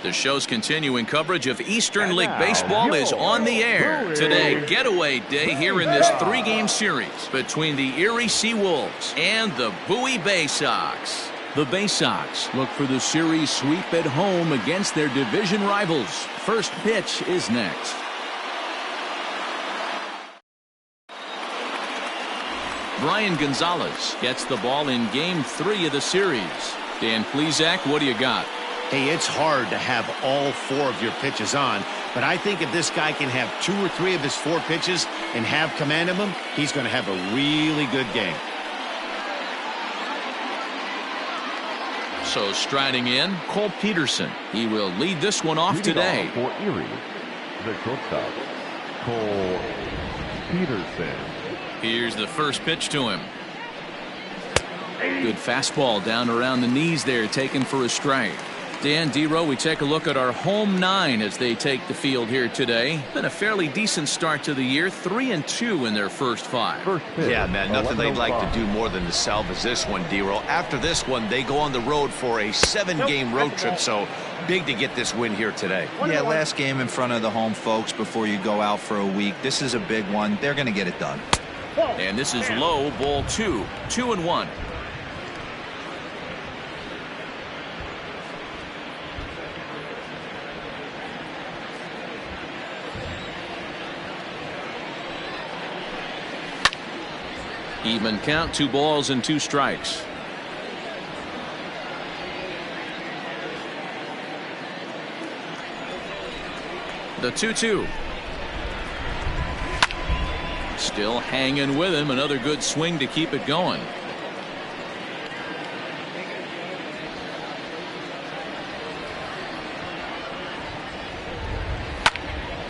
The show's continuing coverage of Eastern League Baseball is on the air. Today, getaway day here in this 3-game series between the Erie Seawolves and the Bowie Baysox. The Baysox look for the series sweep at home against their division rivals. First pitch is next. Brian Gonzalez gets the ball in Game 3 of the series. Dan Plesac, what do you got? Hey, it's hard to have all 4 of your pitches on, but I think if this guy can have 2 or 3 of his 4 pitches and have command of them, he's going to have a really good game. So striding in, Cole Peterson. He will lead this one off today. For Erie, the shortstop, Cole Peterson. Here's the first pitch to him. Good fastball down around the knees there, taken for a strike. Dan, D-Row, we take a look at our home 9 as they take the field here today. Been a fairly decent start to the year, 3-2 in their first 5. Yeah, man, nothing they'd like to do more than to salvage this one, D-Row. After this one, they go on the road for a 7-game road trip, so big to get this win here today. Yeah, last game in front of the home folks before you go out for a week. This is a big one. They're going to get it done. And this is low, ball 2, 2-1. Even count, 2 balls and 2 strikes. The 2-2. Still hanging with him. Another good swing to keep it going.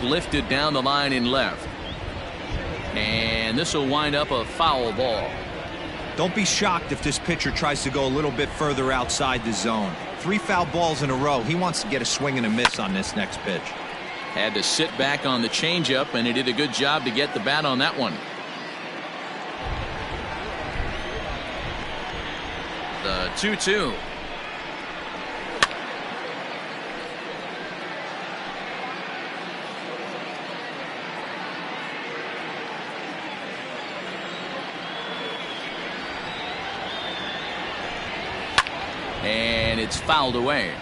Lifted down the line in left. And this will wind up a foul ball. Don't be shocked if this pitcher tries to go a little bit further outside the zone. 3 foul balls in a row. He wants to get a swing and a miss on this next pitch. Had to sit back on the changeup, and he did a good job to get the bat on that one. The 2-2. And it's fouled away.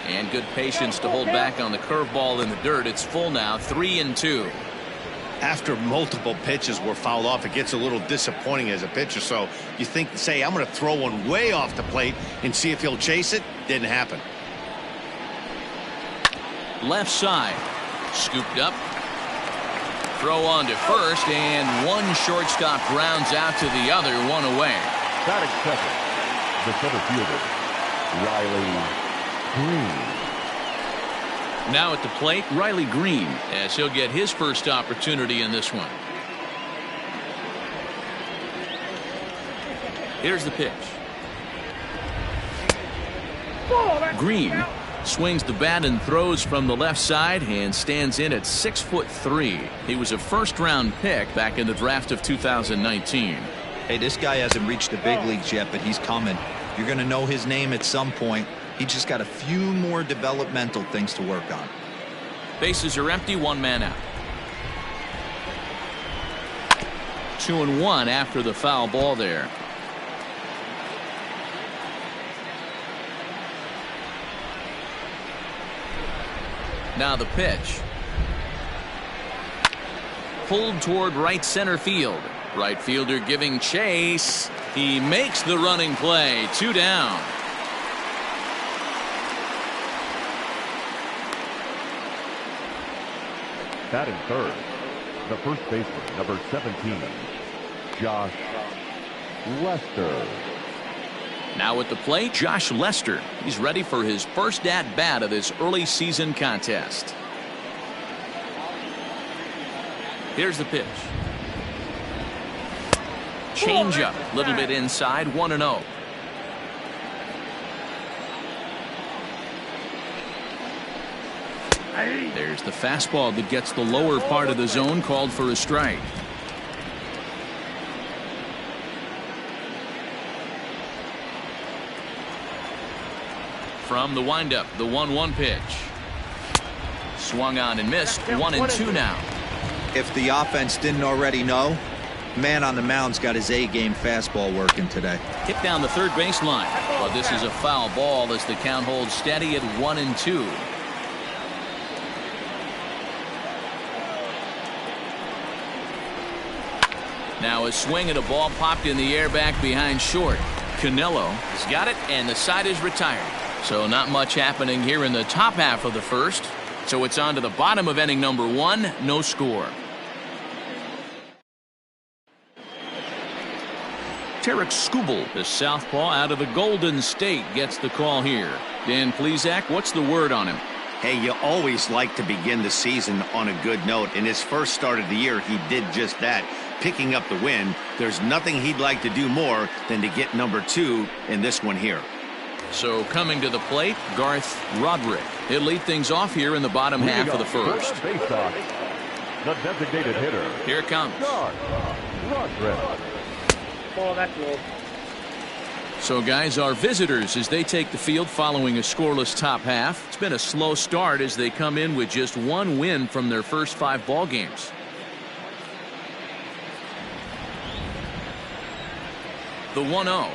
And good patience to hold back on the curveball in the dirt. It's full now, 3-2. After multiple pitches were fouled off, it gets a little disappointing as a pitcher. So you think, say, I'm going to throw one way off the plate and see if he'll chase it. Didn't happen. Left side. Scooped up. Throw on to first, and one shortstop grounds out to the other, 1 away. Batting second, the center fielder, Riley Green. Now at the plate, Riley Green, as he'll get his first opportunity in this one. Here's the pitch. Green swings the bat and throws from the left side and stands in at 6'3". He was a first-round pick back in the draft of 2019. Hey, this guy hasn't reached the big leagues yet, but he's coming. You're going to know his name at some point. He just got a few more developmental things to work on. Bases are empty, 1 man out. 2-1 after the foul ball there. Now the pitch. Pulled toward right center field. Right fielder giving chase. He makes the running play. 2 down. Batting third, the first baseman, number 17, Josh Lester. Now at the plate, Josh Lester. He's ready for his first at-bat of this early season contest. Here's the pitch. Changeup, a little bit inside, 1-0. There's the fastball that gets the lower part of the zone, called for a strike. From the windup, the 1-1 pitch. Swung on and missed. 1-2 now. If the offense didn't already know, man on the mound's got his A-game fastball working today. Hit down the third baseline. But this is a foul ball as the count holds steady at 1-2. Now a swing and a ball popped in the air back behind short. Canelo has got it, and the side is retired. So not much happening here in the top half of the first. So it's on to the bottom of inning number 1. No score. Tarek Skubal, the southpaw out of the Golden State, gets the call here. Dan Plesac, what's the word on him? Hey, you always like to begin the season on a good note. In his first start of the year, he did just that, picking up the win. There's nothing he'd like to do more than to get number 2 in this one here. So coming to the plate, Garth Roderick. He'll lead things off here in the bottom half of the first. Baysox, the designated hitter. Here it comes. Garth Roderick. Oh, that's low. So guys, our visitors as they take the field following a scoreless top half. It's been a slow start as they come in with just 1 win from their first 5 ball games. The 1-0.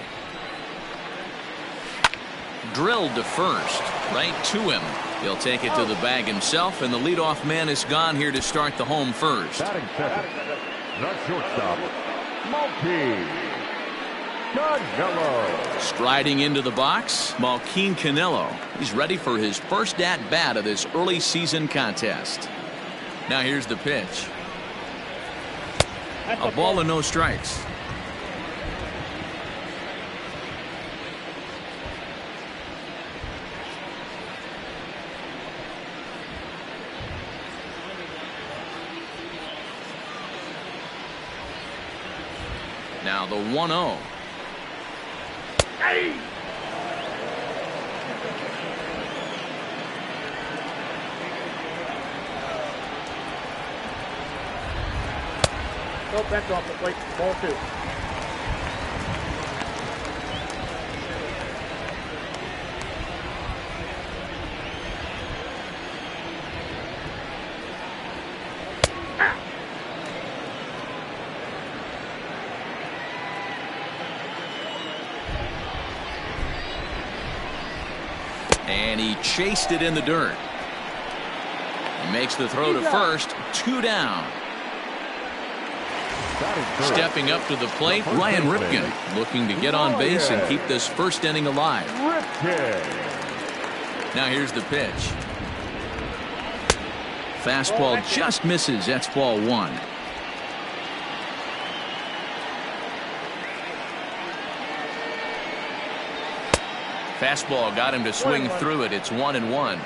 Drilled to first, right to him. He'll take it to the bag himself, and the leadoff man is gone here to start the home first. Batting second, the shortstop, Malkeen Canelo. Striding into the box, Malkeen Canelo. He's ready for his first at-bat of this early season contest. Now here's the pitch. A ball and no strikes. Now the 1-0. Hey! Oh, that's off the plate. Ball 2. And he chased it in the dirt. He makes the throw to first. 2 down. Stepping up to the plate, Ryan Ripken, looking to get on base and keep this first inning alive. Now here's the pitch. Fastball just misses. That's ball 1. Fastball got him to swing through it. It's 1-1.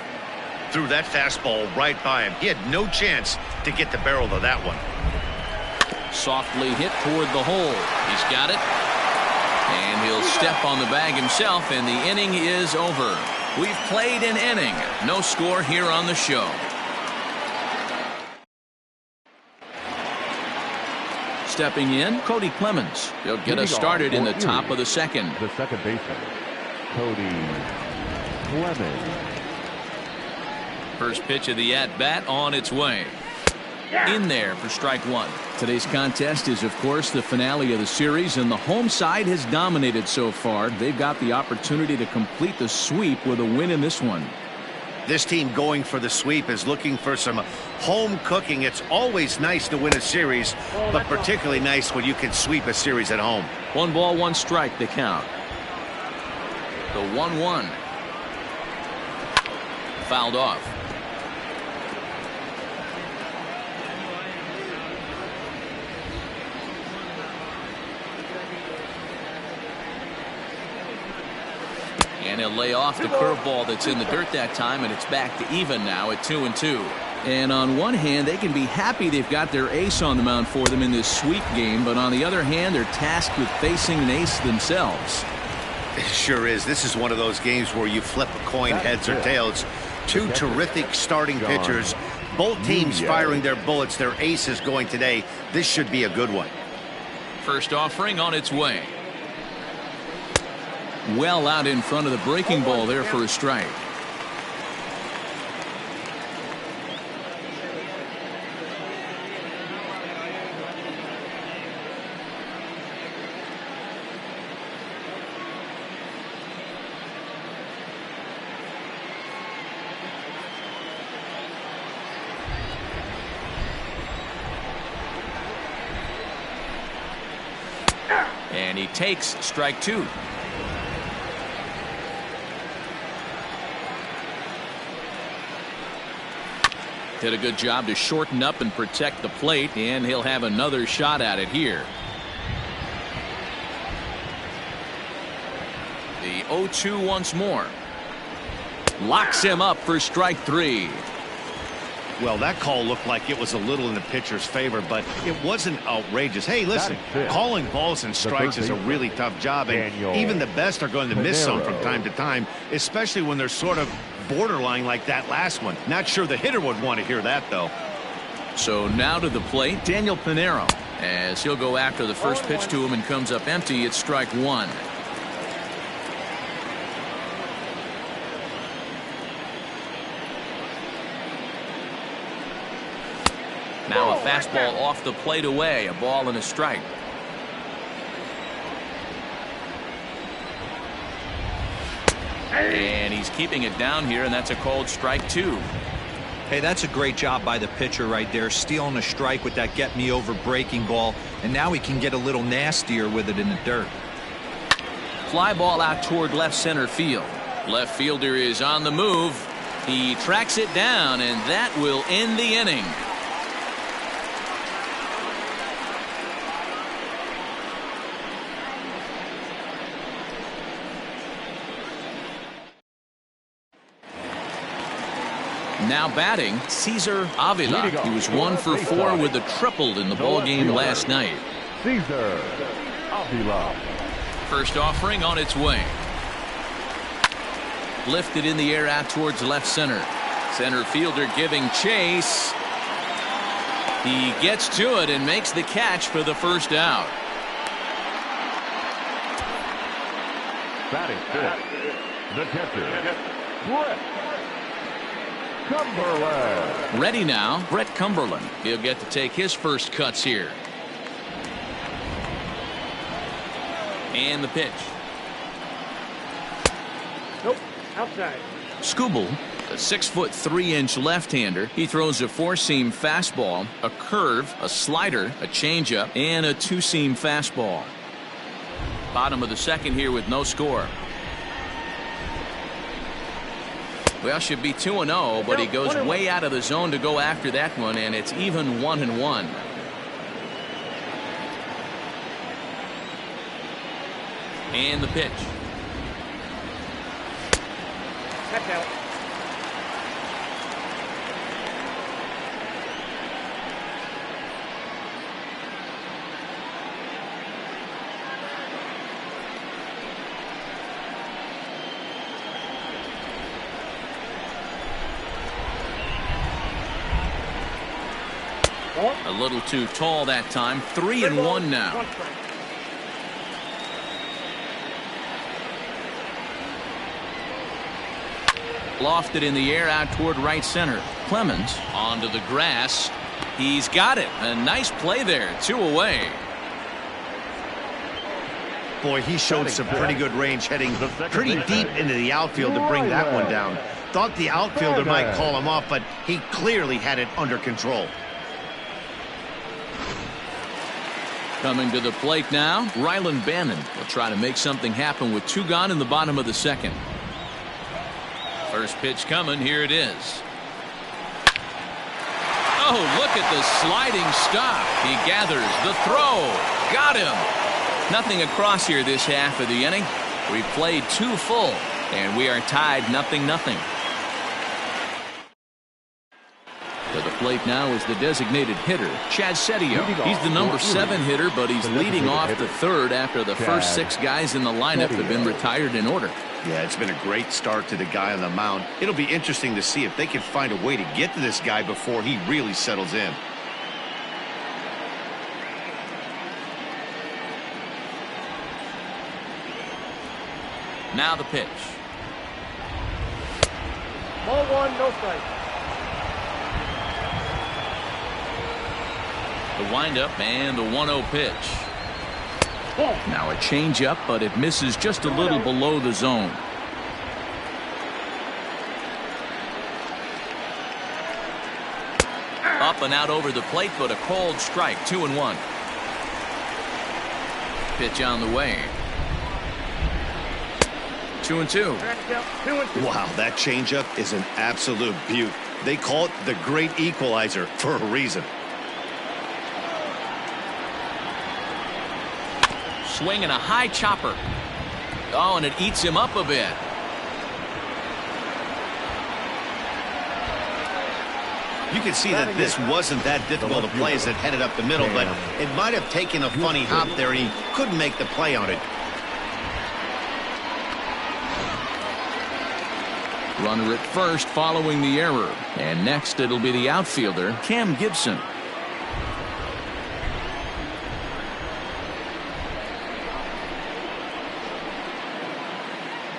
Threw that fastball right by him. He had no chance to get the barrel of that one. Softly hit toward the hole. He's got it. And he'll step on the bag himself, and the inning is over. We've played an inning. No score here on the show. Stepping in, Cody Clemens. He'll get us started in the top of the second. The second baseman, Cody Clemens. First pitch of the at-bat on its way. In there for strike 1. Today's contest is, of course, the finale of the series, and the home side has dominated so far. They've got the opportunity to complete the sweep with a win in this one. This team going for the sweep is looking for some home cooking. It's always nice to win a series, but particularly nice when you can sweep a series at home. 1 ball, 1 strike, the count. The 1-1. Fouled off. And he'll lay off the curveball that's in the dirt that time, and it's back to even now at 2-2. And on one hand, they can be happy they've got their ace on the mound for them in this sweep game, but on the other hand, they're tasked with facing an ace themselves. It sure is. This is one of those games where you flip a coin, heads or tails. Two terrific starting pitchers. Both teams firing their bullets, their aces going today. This should be a good one. First offering on its way. Well out in front of the breaking ball there for a strike. And he takes strike two. Did a good job to shorten up and protect the plate, and he'll have another shot at it here. The 0-2 once more. Locks him up for strike three. Well, that call looked like it was a little in the pitcher's favor, but it wasn't outrageous. Hey, listen, calling balls and strikes is a really tough job, and even the best are going to miss some from time to time, especially when they're sort of borderline like that last one. Not sure the hitter would want to hear that, though. So now to the plate, Daniel Pinero, as he'll go after the first pitch to him and comes up empty. It's strike one. Now a fastball off the plate away, a ball and a strike. And he's keeping it down here, and that's a called strike two. Hey, that's a great job by the pitcher right there, stealing a strike with that get me over breaking ball, and now he can get a little nastier with it in the dirt. Fly ball out toward left center field. Left fielder is on the move. He tracks it down, and that will end the inning. Now batting, Cesar Avila. He was 1 for 4 with a triple in the ball game last night. Cesar Avila. First offering on its way. Lifted in the air out towards left center. Center fielder giving chase. He gets to it and makes the catch for the first out. Batting fifth, the catcher, Brett Cumberland. Ready now, Brett Cumberland. He'll get to take his first cuts here. And the pitch. Nope, outside. Skubal, a 6'3" left-hander. He throws a four-seam fastball, a curve, a slider, a changeup, and a two-seam fastball. Bottom of the second here with no score. Well, should be 2-0, but he goes way out of the zone to go after that one, and it's even 1-1. And the pitch. That's out. A little too tall that time. 3-1 now. Lofted in the air out toward right center. Clemens onto the grass. He's got it. A nice play there. 2 away. Boy, he showed some pretty good range heading pretty deep into the outfield to bring that one down. Thought the outfielder might call him off, but he clearly had it under control. Coming to the plate now, Rylan Bannon will try to make something happen with 2 gone in the bottom of the second. First pitch coming. Here it is. Oh, look at the sliding stop. He gathers the throw. Got him. Nothing across here this half of the inning. We played 2 full, and we are tied 0-0. To the plate now is the designated hitter, Chad Sedio. He's the number 7 hitter, but he's leading off the third after the first 6 guys in the lineup have been retired in order. Yeah, it's been a great start to the guy on the mound. It'll be interesting to see if they can find a way to get to this guy before he really settles in. Now the pitch. Ball 1, no strike. The windup and the 1-0 pitch. Now a changeup, but it misses just a little below the zone. Up and out over the plate, but a called strike. 2-1. Pitch on the way. 2-2. Wow, that changeup is an absolute beaut. They call it the great equalizer for a reason. Swing and a high chopper. Oh, and it eats him up a bit. You can see that this wasn't that difficult to play as it headed up the middle, but it might have taken a funny hop there, and he couldn't make the play on it. Runner at first following the error. And next it'll be the outfielder, Cam Gibson.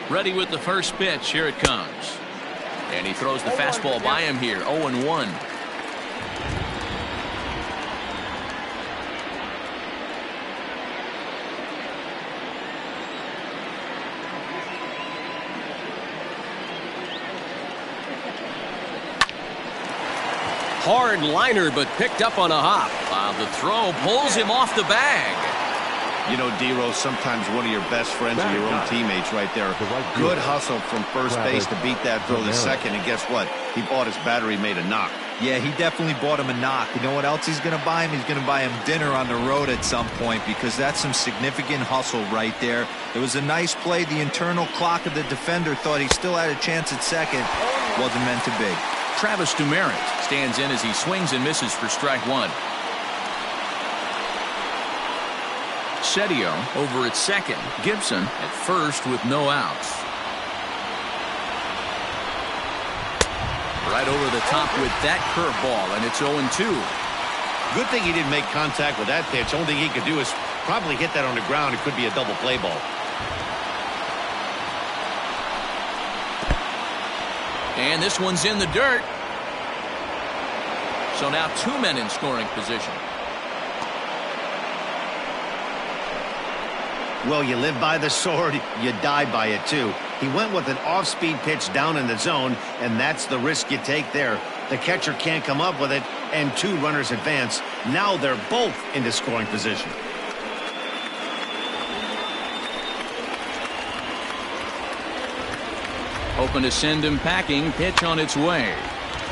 Ready with the first pitch. Here it comes. And he throws the fastball by him here. 0-1. Hard liner, but picked up on a hop. The throw pulls him off the bag. You know, D-Rose, sometimes one of your best friends are your own teammates right there. Good hustle from first base to beat that throw to second, and guess what? He bought his battery made a knock. Yeah, he definitely bought him a knock. You know what else he's going to buy him? He's going to buy him dinner on the road at some point, because that's some significant hustle right there. It was a nice play. The internal clock of the defender thought he still had a chance at second. Wasn't meant to be. Travis Dumerit stands in as he swings and misses for strike 1. Sedio over at second. Gibson at first with no outs. Right over the top with that curveball, and it's 0-2. Good thing he didn't make contact with that pitch. Only thing he could do is probably hit that on the ground. It could be a double play ball. And this one's in the dirt. So now 2 men in scoring position. Well, you live by the sword, you die by it too. He went with an off-speed pitch down in the zone, and that's the risk you take there. The catcher can't come up with it, and 2 runners advance. Now they're both into scoring position. Hoping to send him packing. Pitch on its way.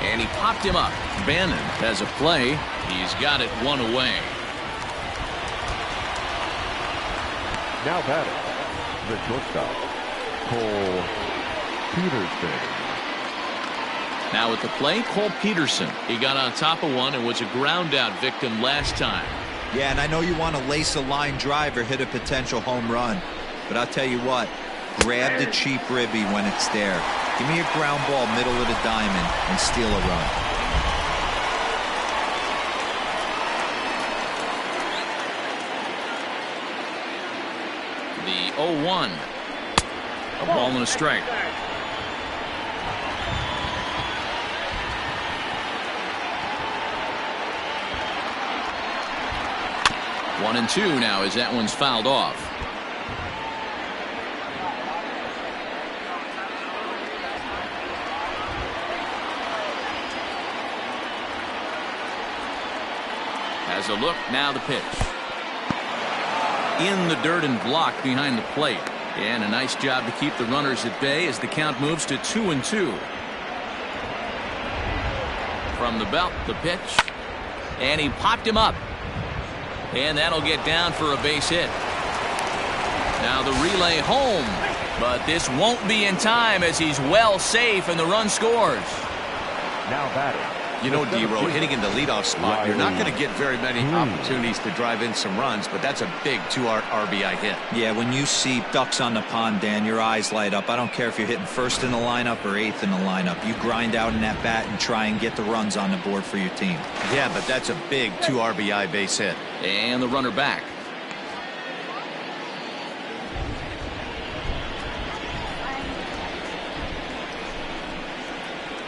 And he popped him up. Bannon has a play. He's got it 1 away. Now batting, the shortstop, Cole Peterson. Now at the plate, Cole Peterson. He got on top of one and was a ground out victim last time. Yeah, and I know you want to lace a line drive or hit a potential home run, but I'll tell you what, grab the cheap ribby when it's there. Give me a ground ball middle of the diamond and steal a run. The 0-1. A ball and a strike. One and 2 now as that one's fouled off. Has a look, now the pitch. In the dirt and blocked behind the plate. And a nice job to keep the runners at bay as the count moves to 2-2. From the belt, the pitch. And he popped him up. And that'll get down for a base hit. Now the relay home. But this won't be in time as he's well safe and the run scores. Now batting, You know, D-Row, hitting in the leadoff spot, you're not going to get very many opportunities to drive in some runs, but that's a big 2 RBI hit. Yeah, when you see ducks on the pond, Dan, your eyes light up. I don't care if you're hitting first in the lineup or eighth in the lineup. You grind out in that bat and try and get the runs on the board for your team. Yeah, but that's a big 2 RBI base hit. And the runner back.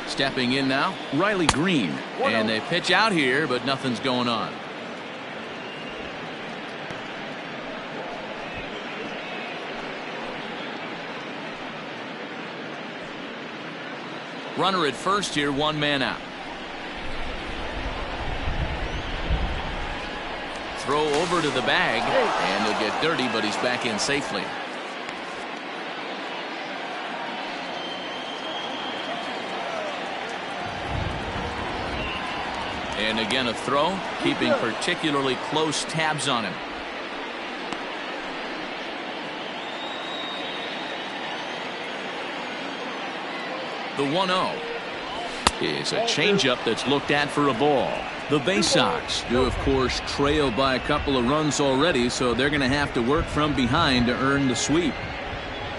Stepping in now, Riley Green. And they pitch out here, but nothing's going on. Runner at first here, 1 man out. Throw over to the bag, and he'll get dirty, but he's back in safely. And again a throw, keeping particularly close tabs on him. The 1-0 is a changeup that's looked at for a ball. The Baysox do, of course, trail by a couple of runs already, so they're going to have to work from behind to earn the sweep.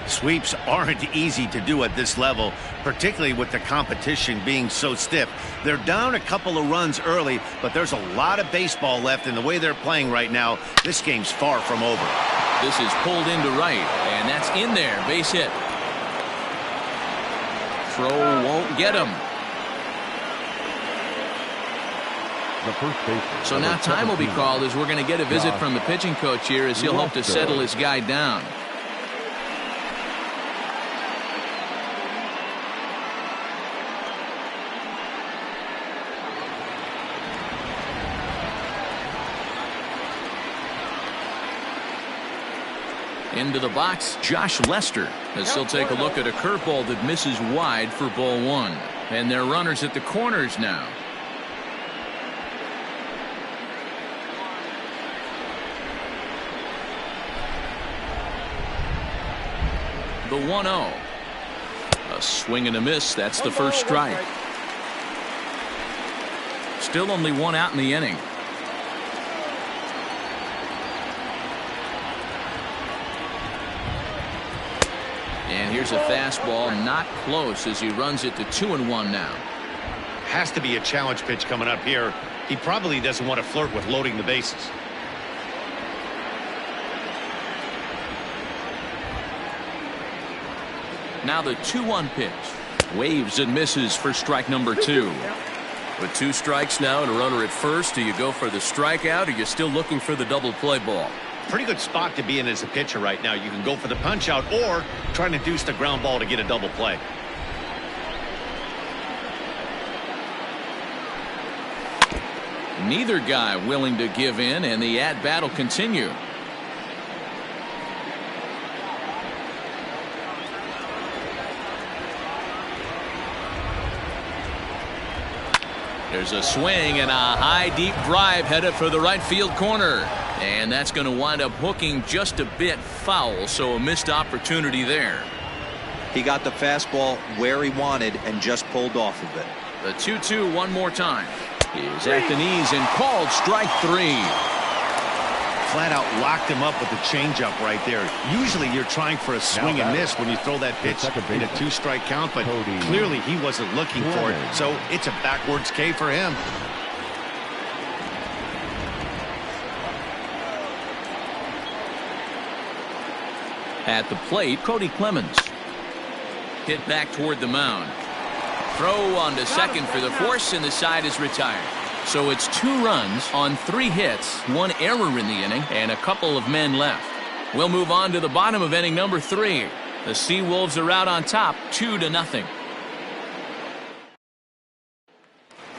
Sweeps aren't easy to do at this level, particularly with the competition being so stiff. They're down a couple of runs early, but there's a lot of baseball left, and the way they're playing right now, this game's far from over. This is pulled into right, and that's in there. Base hit. Throw won't get him. So now time will be called as we're going to get a visit from the pitching coach here as he'll hope to settle his guy down. Into the box, Josh Lester, as he'll take a look at a curveball that misses wide for ball 1. And they're runners at the corners now. The 1-0. A swing and a miss. That's the first strike. Still only 1 out in the inning. And here's a fastball, not close, as he runs it to 2-1 now. Has to be a challenge pitch coming up here. He probably doesn't want to flirt with loading the bases. Now the 2-1 pitch. Waves and misses for strike number 2. With 2 strikes now and a runner at first, do you go for the strikeout or are you still looking for the double play ball? Pretty good spot to be in as a pitcher right now. You can go for the punch out or trying to deuce the ground ball to get a double play. Neither guy willing to give in, and the at-bat will continue. There's a swing and a high deep drive headed for the right field corner. And that's going to wind up hooking just a bit foul, so a missed opportunity there. He got the fastball where he wanted and just pulled off of it. The 2-2 one more time. Is at the knees and called strike 3. Flat out locked him up with the changeup right there. Usually you're trying for a swing and miss when you throw that pitch in a 2-strike count, but clearly he wasn't looking for it, so it's a backwards K for him. At the plate, Cody Clemens. Hit back toward the mound. Throw on to second for the force, and the side is retired. So it's 2 runs on 3 hits, 1 error in the inning, and a couple of men left. We'll move on to the bottom of inning number 3. The Seawolves are out on top, 2-0.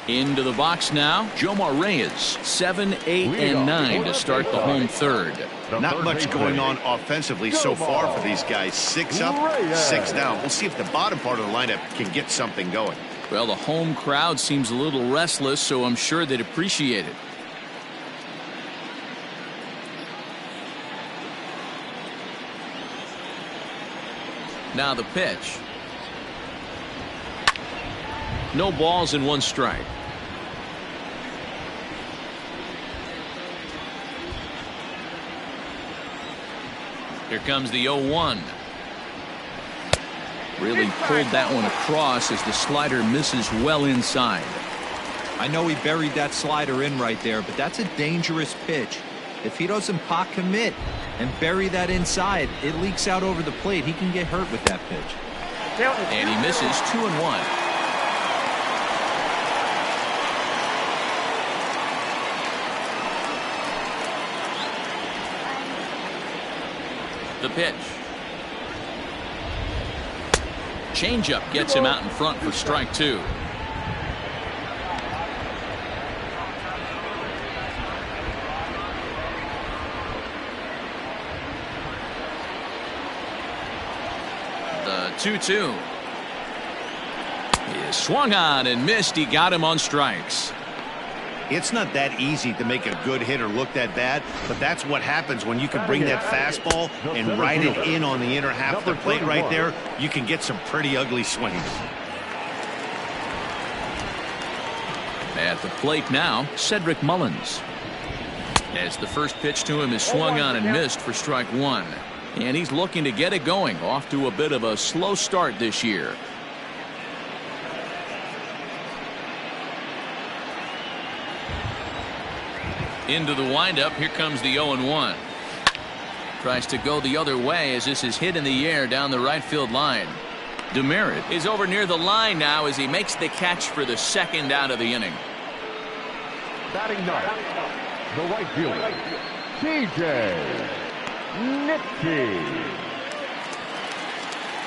Into the box now, Jomar Reyes, 7, 8, and 9 to start the home third. Not much going on offensively so far for these guys. 6 up, 6 down. We'll see if the bottom part of the lineup can get something going. Well, the home crowd seems a little restless, so I'm sure they'd appreciate it. Now the pitch. No balls and 1 strike. Here comes the 0-1. Really pulled that one across as the slider misses well inside. I know he buried that slider in right there, but that's a dangerous pitch. If he doesn't pot commit and bury that inside, it leaks out over the plate. He can get hurt with that pitch. And he misses 2-1. The pitch. Changeup gets him out in front for strike 2. The 2-2. He swung on and missed. He got him on strikes. It's not that easy to make a good hitter look that bad, but that's what happens when you can bring that fastball and ride it in on the inner half of the plate right there. You can get some pretty ugly swings. At the plate now, Cedric Mullins. As the first pitch to him is swung on and missed for strike 1. And he's looking to get it going. Off to a bit of a slow start this year. Into the windup. Here comes the 0-1. Tries to go the other way as this is hit in the air down the right field line. Demerit is over near the line now as he makes the catch for the second out of the inning. Batting ninth, the right fielder, TJ Nickty.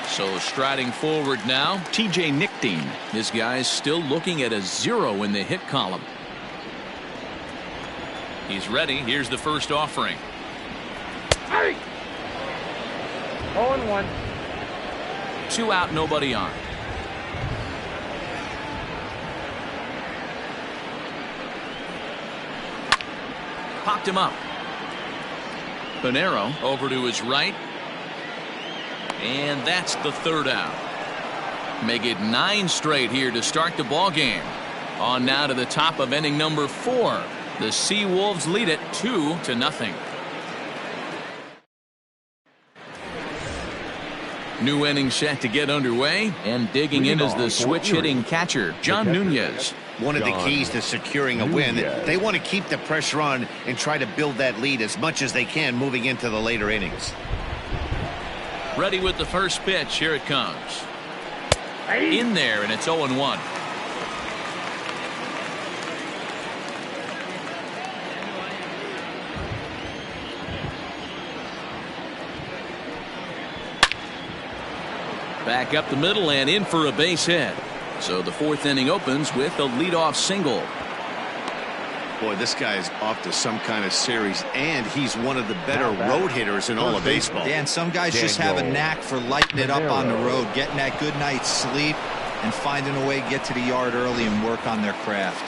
So striding forward now, TJ Nickty. This guy's still looking at a 0 in the hit column. He's ready. Here's the first offering. 0-1. 2 out, nobody on. Popped him up. Pinero over to his right. And that's the third out. Make it 9 straight here to start the ball game. On now to the top of inning number 4. The Seawolves lead it 2-0. New inning set to get underway, and digging in is the switch-hitting catcher, John Nunez. One of the keys to securing a win, they want to keep the pressure on and try to build that lead as much as they can moving into the later innings. Ready with the first pitch. Here it comes. In there, and it's 0-1. Back up the middle and in for a base hit. So the 4th inning opens with a leadoff single. Boy, this guy's off to some kind of series, and he's one of the better road hitters in all of baseball. Dan, some guys just have a knack for lighting it up on the road, getting that good night's sleep, and finding a way to get to the yard early and work on their craft.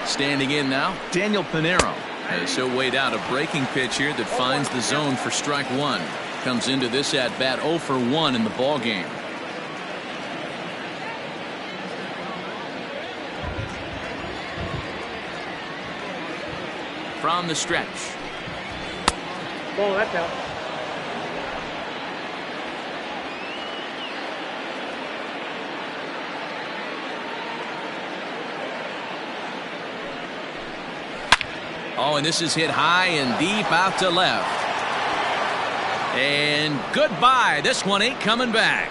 Standing in now, Daniel Pinero. Has so weighed out a breaking pitch here that finds the zone for strike 1. Comes into this at bat 0 for 1 in the ball game. From the stretch. Oh, that's out. Oh, and this is hit high and deep out to left. And goodbye. This one ain't coming back.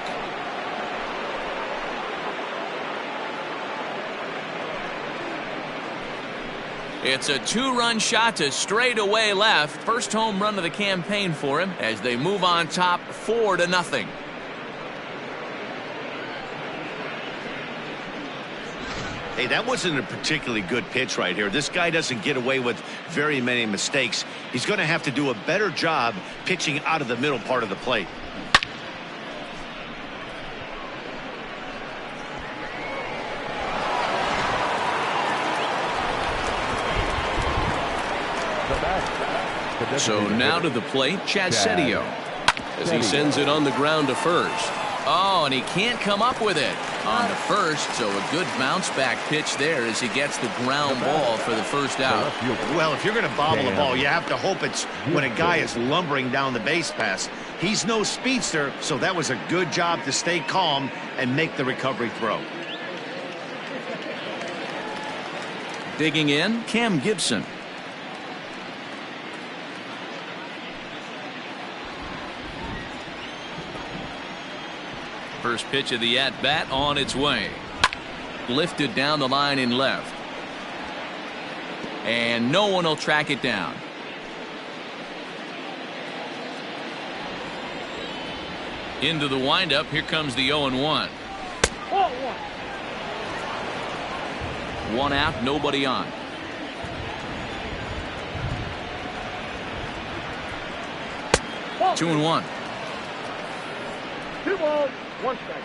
It's a 2-run shot to straightaway left. First home run of the campaign for him as they move on top 4-0. Hey, that wasn't a particularly good pitch right here. This guy doesn't get away with very many mistakes. He's going to have to do a better job pitching out of the middle part of the plate. So now to the plate, Chad Setio, as he sends it on the ground to first. Oh, and he can't come up with it on the first, so a good bounce-back pitch there as he gets the ground ball for the first out. Well, if you're going to bobble the ball, you have to hope it's when a guy is lumbering down the base pass. He's no speedster, so that was a good job to stay calm and make the recovery throw. Digging in, Cam Gibson. First pitch of the at-bat on its way. Lifted down the line in left. And no one will track it down. Into the windup. Here comes the 0-1. One out, nobody on. 2-1. 2 balls, 1 strike.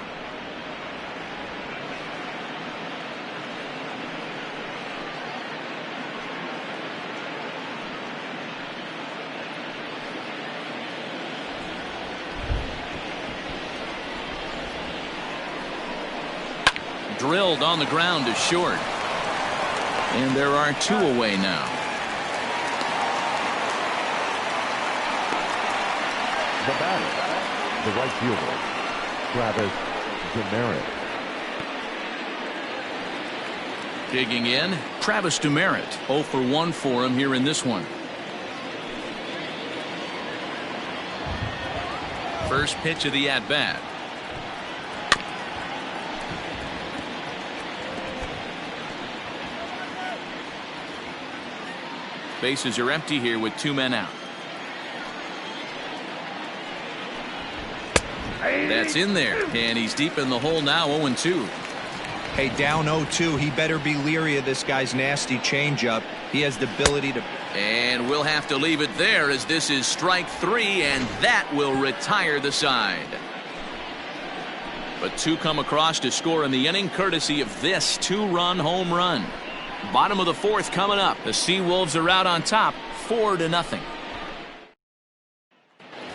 Drilled on the ground to short. And there are 2 away now. The batter, the right fielder, Travis Demerit. Digging in, Travis Demerit. 0 for 1 for him here in this one. First pitch of the at-bat. Bases are empty here with 2 men out. That's in there, and he's deep in the hole now. 0-2. Hey, down 0-2. He better be leery of this guy's nasty changeup. He has the ability to. And we'll have to leave it there as this is strike 3, and that will retire the side. But 2 come across to score in the inning, courtesy of this 2-run home run. Bottom of the 4th coming up. The Seawolves are out on top, 4-0.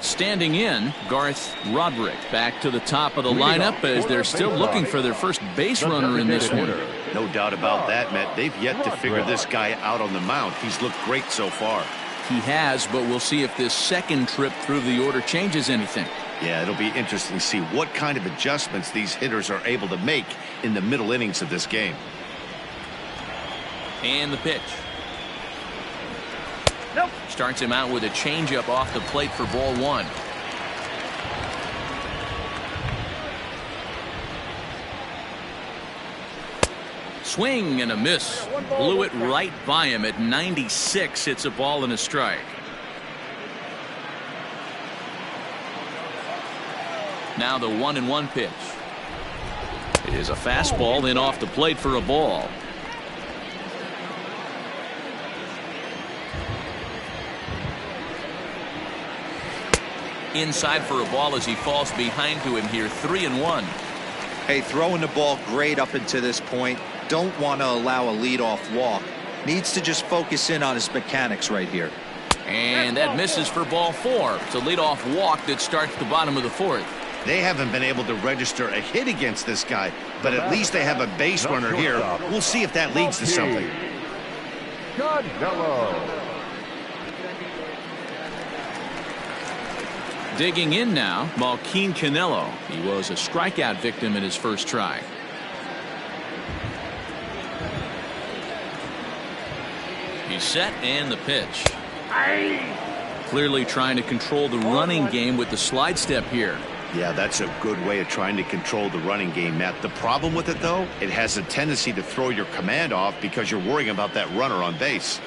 Standing in, Garth Roderick back to the top of the lineup as they're still looking for their first base runner in this one. No doubt about that, Matt. They've yet to figure this guy out on the mound. He's looked great so far. He has, but we'll see if this second trip through the order changes anything. Yeah, it'll be interesting to see what kind of adjustments these hitters are able to make in the middle innings of this game. And the pitch. Nope. Starts him out with a changeup off the plate for ball 1. Swing and a miss. Blew it right by him at 96. It's a ball and a strike. Now the 1-1 pitch. It is a fastball in off the plate for a ball. Inside for a ball as he falls behind to him here. 3-1. Hey, throwing the ball great up until this point. Don't want to allow a leadoff walk. Needs to just focus in on his mechanics right here. And that misses for ball 4. It's a leadoff walk that starts the bottom of the 4th. They haven't been able to register a hit against this guy, but at least they have a base runner here. We'll see if that leads to something. Digging in now, Malquin Canelo. He was a strikeout victim in his first try. He's set and the pitch. Clearly trying to control the running game with the slide step here. Yeah, that's a good way of trying to control the running game, Matt. The problem with it, though, it has a tendency to throw your command off because you're worrying about that runner on base.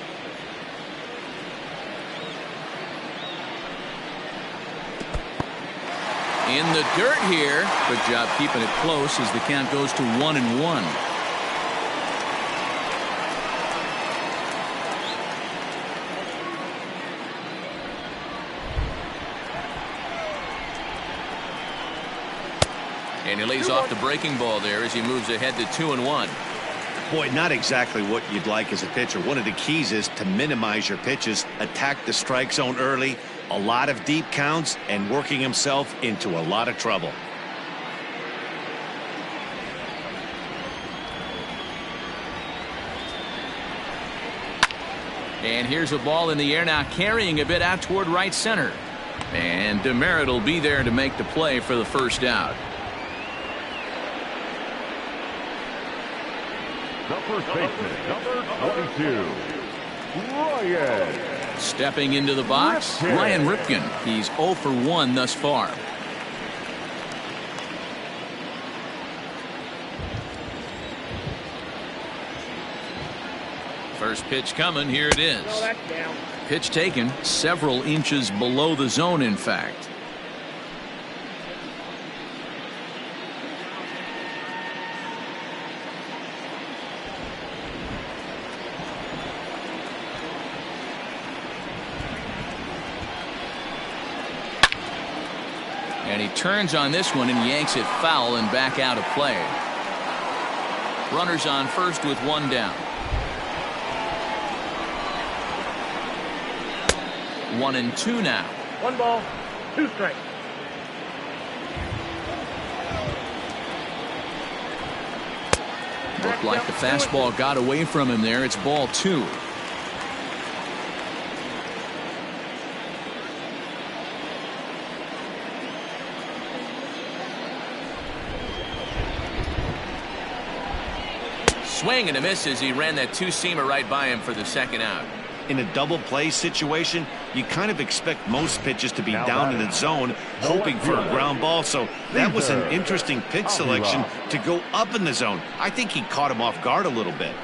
In the dirt here. Good job keeping it close as the count goes to 1-1. And he lays off the breaking ball there as he moves ahead to 2-1. Boy, not exactly what you'd like as a pitcher. One of the keys is to minimize your pitches, attack the strike zone early, a lot of deep counts, and working himself into a lot of trouble. And here's a ball in the air now, carrying a bit out toward right center. And Demerit will be there to make the play for the first out. The first baseman, number 22, Ryan. Stepping into the box, Ryan Ripken. He's 0 for 1 thus far. First pitch coming. Here it is. Pitch taken several inches below the zone, in fact. And he turns on this one and yanks it foul and back out of play. Runners on first with one down. 1-2 now. 1 ball, 2 strikes. Looked like the fastball got away from him there. It's ball 2. Swing and a miss as he ran that two-seamer right by him for the second out. In a double play situation, you kind of expect most pitches to be down in the zone, hoping for a ground ball. So that was an interesting pitch selection to go up in the zone. I think he caught him off guard a little bit.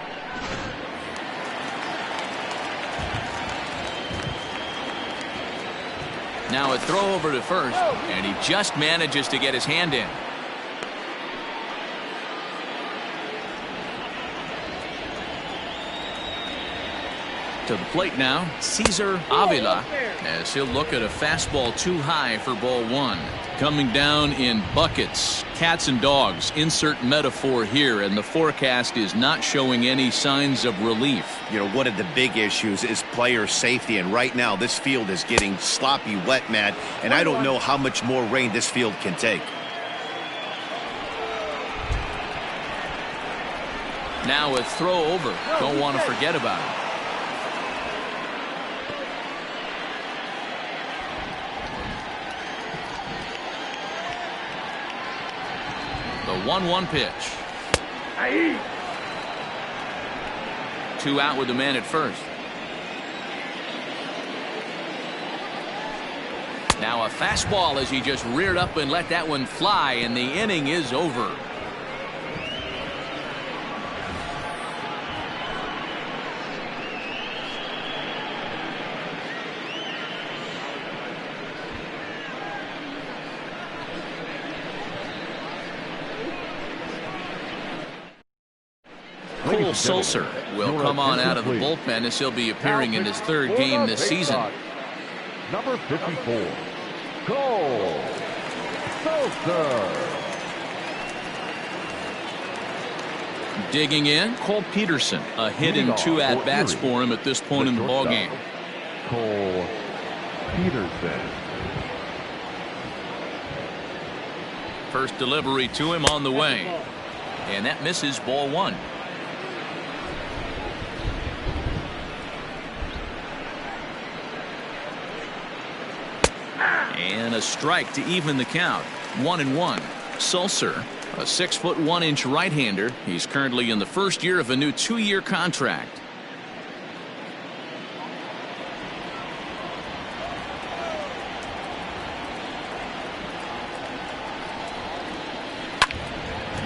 Now a throw over to first, and he just manages to get his hand in. To the plate now, Cesar Avila, as he'll look at a fastball too high for ball 1. Coming down in buckets, cats and dogs, insert metaphor here, and the forecast is not showing any signs of relief. You know, one of the big issues is player safety, and right now this field is getting sloppy wet, Matt, and I don't know how much more rain this field can take. Now a throw over. Don't want to forget about it. The 1-1 pitch. 2 out with the man at first. Now a fastball as he just reared up and let that one fly, and the inning is over. Cole Sulser will come on out of the bullpen as he'll be appearing in his 3rd game this season. Number 54, Cole Sulser. Digging in, Cole Peterson. A hit and 2 at-bats for him at this point in the ballgame. Cole Peterson. First delivery to him on the way. And that misses ball 1. And a strike to even the count. 1-1. Sulser, a 6'1" right-hander. He's currently in the first year of a new 2-year contract.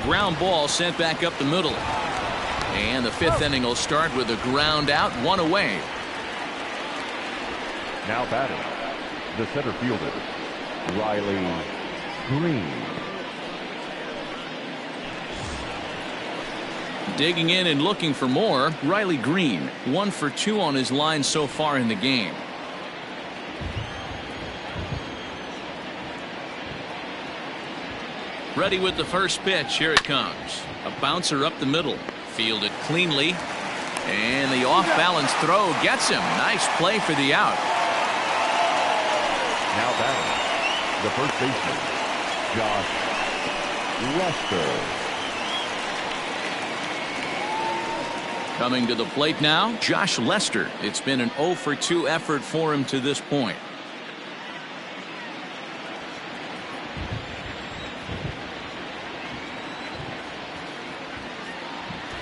Ground ball sent back up the middle. And the 5th inning will start with a ground out, 1 away. Now batting, the center fielder, Riley Green. Digging in and looking for more, Riley Green. 1 for 2 on his line so far in the game. Ready with the first pitch. Here it comes. A bouncer up the middle. Fielded cleanly. And the off-balance throw gets him. Nice play for the out. Now batting, the first baseman, Josh Lester. Coming to the plate now, Josh Lester. It's been an 0 for 2 effort for him to this point.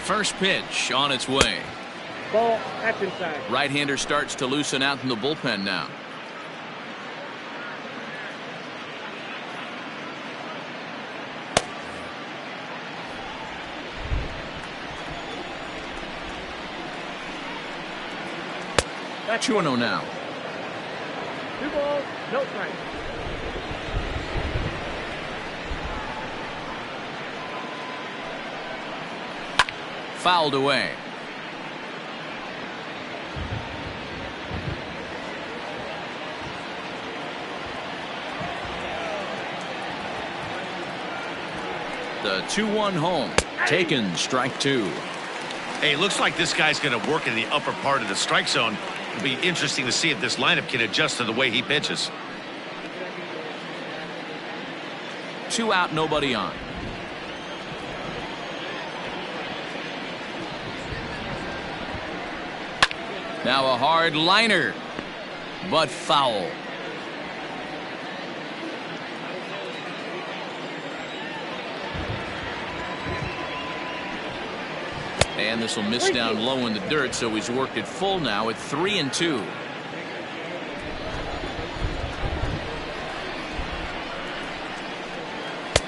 First pitch on its way. Ball, that's inside. Right-hander starts to loosen out in the bullpen now. That's 2-0 now. 2 balls, no strikes. Fouled away. The 2-1 home. Taken, strike 2. Hey, looks like this guy's going to work in the upper part of the strike zone. It'll be interesting to see if this lineup can adjust to the way he pitches. 2 out, nobody on. Now a hard liner, but foul. And this will miss down low in the dirt, so he's worked it full now at 3-2.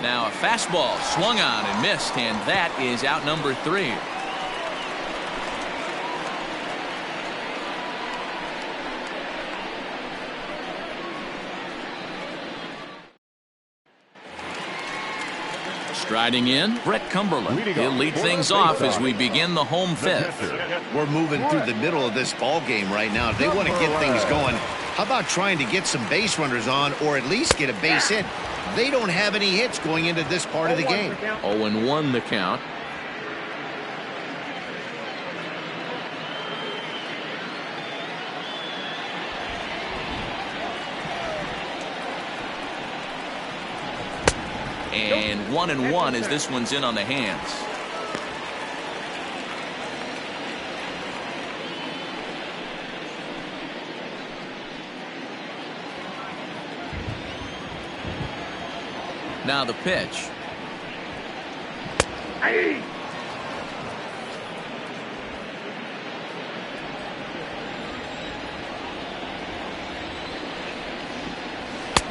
Now a fastball swung on and missed, and that is out number 3. Striding in, Brett Cumberland. He'll lead things off as we begin the home fifth. We're moving through the middle of this ball game right now. If they want to get things going, how about trying to get some base runners on or at least get a base hit? They don't have any hits going into this part of the game. 0-1 the count. And 1-1 as this one's in on the hands. Now the pitch.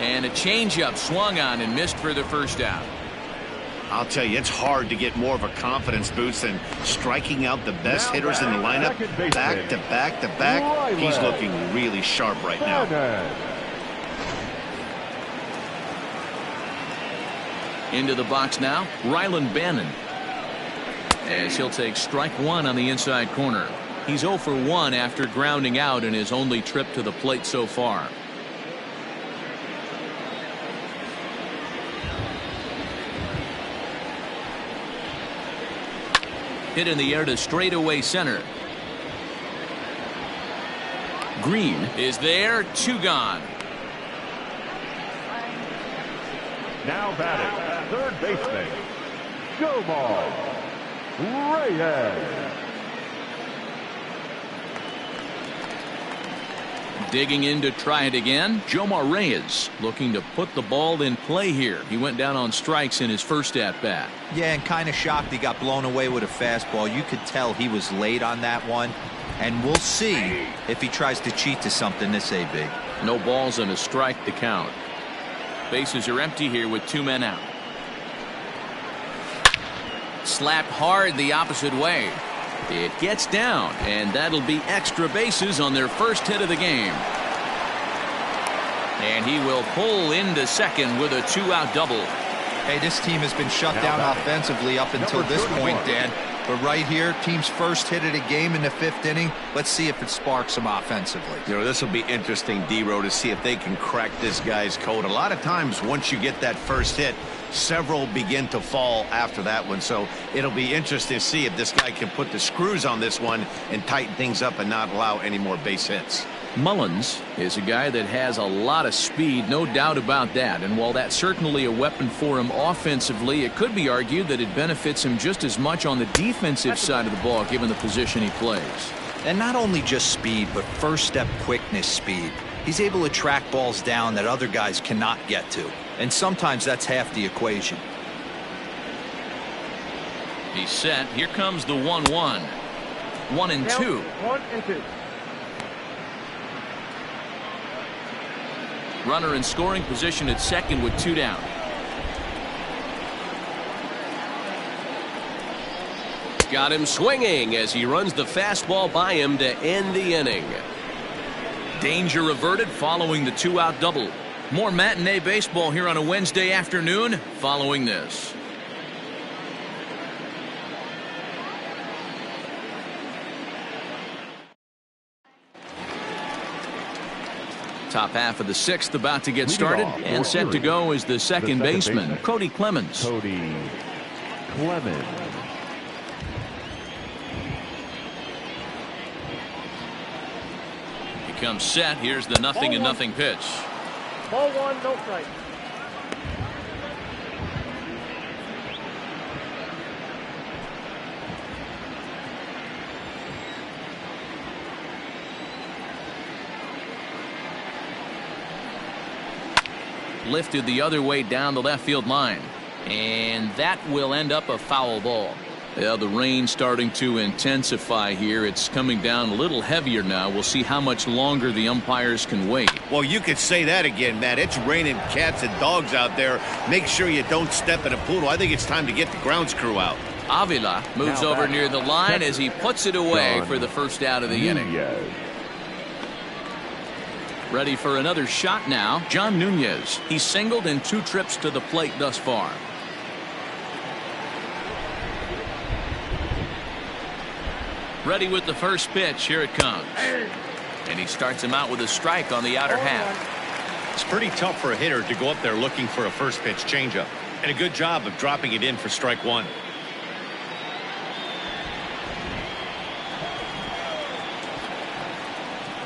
And a changeup swung on and missed for the first out. I'll tell you, it's hard to get more of a confidence boost than striking out the best hitters in the lineup back to back to back. He's looking really sharp right now. Into the box now, Rylan Bannon. As he'll take strike 1 on the inside corner. He's 0 for 1 after grounding out in his only trip to the plate so far. Hit in the air to straightaway center. Green is there, 2 gone. Now batting, third baseman, Jomar Reyes. Digging in to try it again, Jomar Reyes looking to put the ball in play here. He went down on strikes in his first at-bat. Yeah, and kind of shocked he got blown away with a fastball. You could tell he was late on that one. And we'll see if he tries to cheat to something this AB. No balls and a strike to count. Bases are empty here with 2 men out. Slapped hard the opposite way. It gets down, and that'll be extra bases on their first hit of the game. And he will pull into second with a 2-out double. Hey, this team has been shut down offensively up until this point, Dan. But right here, team's first hit of the game in the 5th inning. Let's see if it sparks them offensively. You know, this will be interesting, D-Row, to see if they can crack this guy's code. A lot of times, once you get that first hit, several begin to fall after that one. So it'll be interesting to see if this guy can put the screws on this one and tighten things up and not allow any more base hits. Mullins is a guy that has a lot of speed, no doubt about that. And while that's certainly a weapon for him offensively, it could be argued that it benefits him just as much on the defensive side of the ball, given the position he plays. And not only just speed, but first step quickness speed. He's able to track balls down that other guys cannot get to. And sometimes that's half the equation. He's set. Here comes the 1-1. 1-2. 1-2. Runner in scoring position at second with 2 down. Got him swinging as he runs the fastball by him to end the inning. Danger averted following the 2-out double. More matinee baseball here on a Wednesday afternoon following this. Top half of the 6th about to get started, and set to go is the second baseman, Cody Clemens. Cody Clemens. He comes set. Here's the 0-0 pitch. Ball 1, no strike. Lifted the other way down the left field line, and that will end up a foul ball. Yeah, the rain starting to intensify here. It's coming down a little heavier now. We'll see how much longer the umpires can wait. Well, you could say that again, Matt. It's raining cats and dogs out there. Make sure you don't step in a poodle. I think it's time to get the grounds crew out. Avila moves over near the line as he puts it away for the first out of the inning. Ready for another shot now, John Nunez. He's singled in 2 trips to the plate thus far. Ready with the first pitch. Here it comes. And he starts him out with a strike on the outer half. It's pretty tough for a hitter to go up there looking for a first pitch changeup. And a good job of dropping it in for strike 1.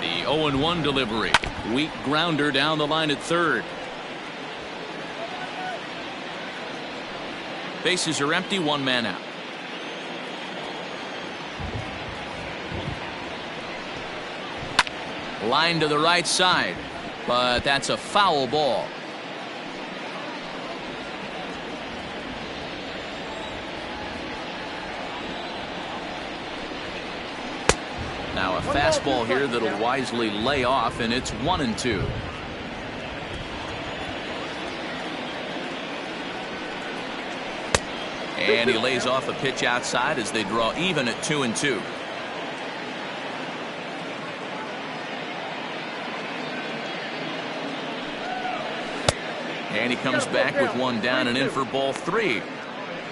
The 0-1 delivery. Weak grounder down the line at third. Bases are empty, 1 man out. Line to the right side, but that's a foul ball. Now a fastball here that'll wisely lay off, and it's 1-2. And he lays off a pitch outside as they draw even at 2-2. And he comes back with 1 down and in for ball 3.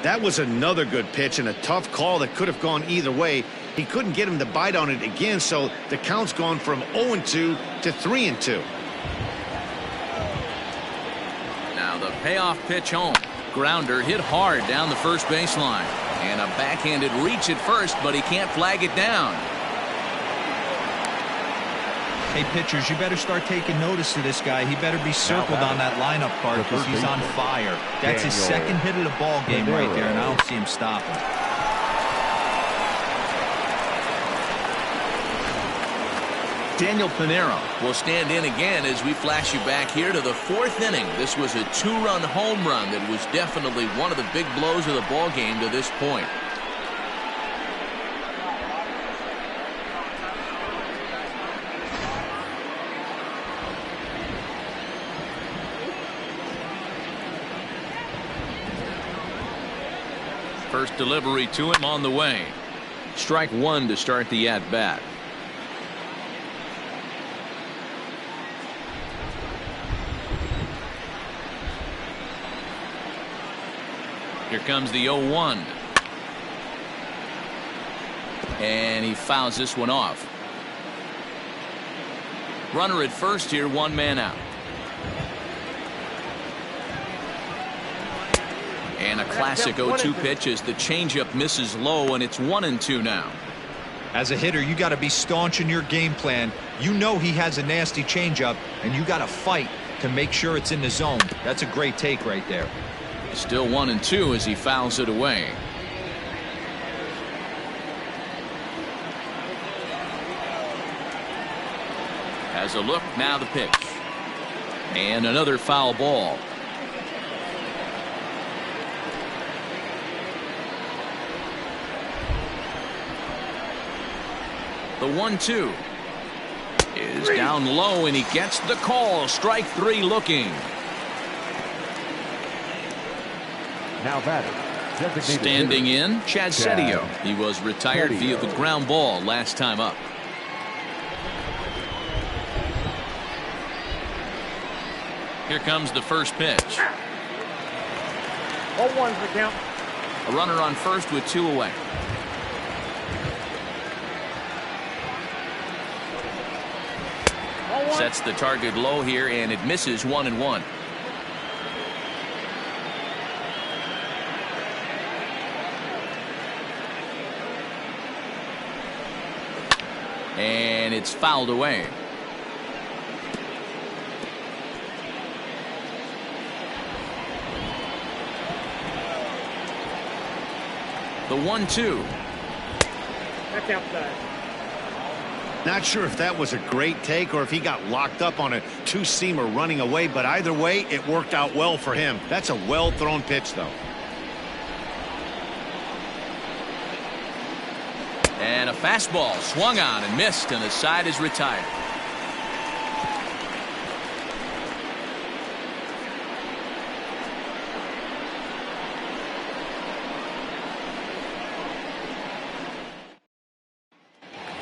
That was another good pitch and a tough call that could have gone either way. He couldn't get him to bite on it again, so the count's gone from 0-2 to 3-2. Now the payoff pitch home. Grounder hit hard down the first baseline. And a backhanded reach at first, but he can't flag it down. Hey, pitchers, you better start taking notice of this guy. He better be circled on that lineup card because he's on fire. That's his second hit of the ball game right there, and I don't see him stopping. Daniel Pinero will stand in again as we flash you back here to the 4th inning. This was a 2-run home run that was definitely one of the big blows of the ball game to this point. First delivery to him on the way. Strike 1 to start the at-bat. Here comes the 0-1. And he fouls this one off. Runner at first here, 1 man out. And a classic 0-2 pitch as the changeup misses low, and it's 1-2 now. As a hitter, you got to be staunch in your game plan. You know he has a nasty changeup, and you got to fight to make sure it's in the zone. That's a great take right there. Still 1-2 as he fouls it away. Has a look, now the pitch. And another foul ball. The 1-2 is down low, and he gets the call. Strike three looking. Now batting. Standing in, Chad Setio. He was retired via the ground ball last time up. Here comes the first pitch. 0-1's the count. A runner on first with 2 away. Sets the target low here, and it misses 1-1. And it's fouled away. The 1-2. That's outside. Not sure if that was a great take or if he got locked up on a two-seamer running away, but either way, it worked out well for him. That's a well-thrown pitch, though. And a fastball swung on and missed, and the side is retired.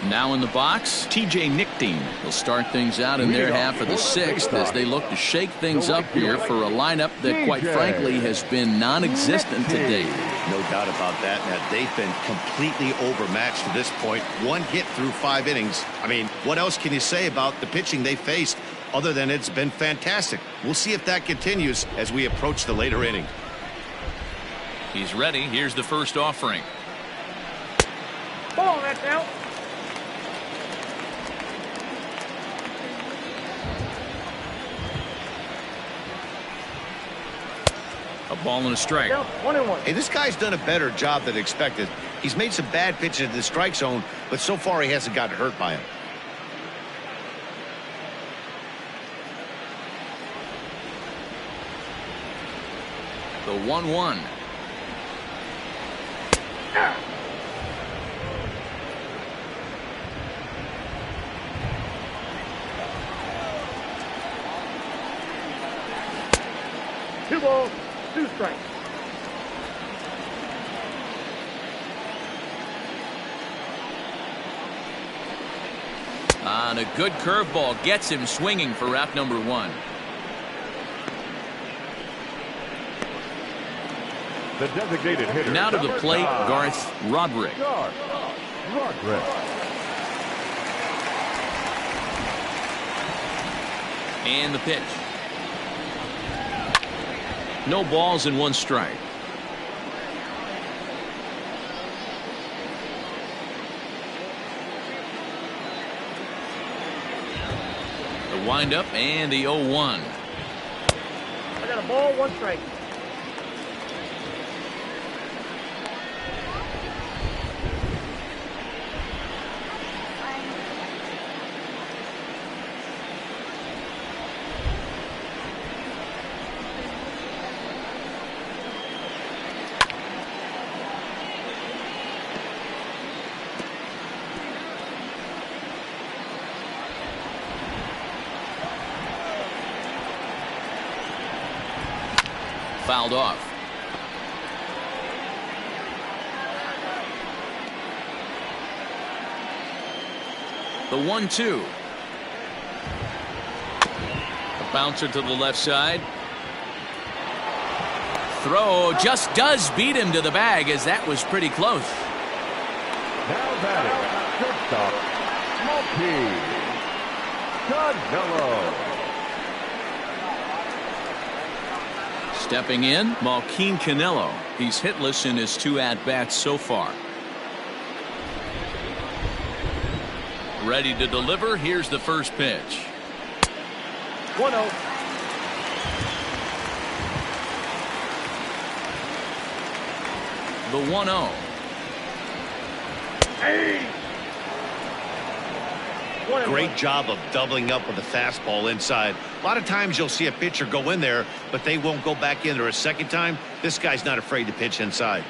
Now in the box, T.J. Nickdean will start things out in their half of the 6th as they look to shake things up here for a lineup that, quite frankly, has been non-existent to date. No doubt about that. Now, they've been completely overmatched to this point. 1 hit through 5 innings. I mean, what else can you say about the pitching they faced other than it's been fantastic? We'll see if that continues as we approach the later inning. He's ready. Here's the first offering. Ball, that's out. A ball and a strike. 1-1. Hey, this guy's done a better job than expected. He's made some bad pitches in the strike zone, but so far he hasn't gotten hurt by him. The 1-1. Two balls, 2 strikes. On a good curveball, gets him swinging for out number 1. The designated hitter. Now to the plate, Garth Roderick. Roderick. And the pitch. No balls and 1 strike. The windup and the 0-1. I got a ball, 1 strike. Fouled off. The 1-2. A bouncer to the left side. Throw just does beat him to the bag, as that was pretty close. Now batting. Shortstop, Canelo. Stepping in, Malquin Canelo. He's hitless in his 2 at-bats so far. Ready to deliver. Here's the first pitch. 1-0. The 1-0. Hey! Great job of doubling up with the fastball inside. A lot of times you'll see a pitcher go in there, but they won't go back in there a second time. This guy's not afraid to pitch inside.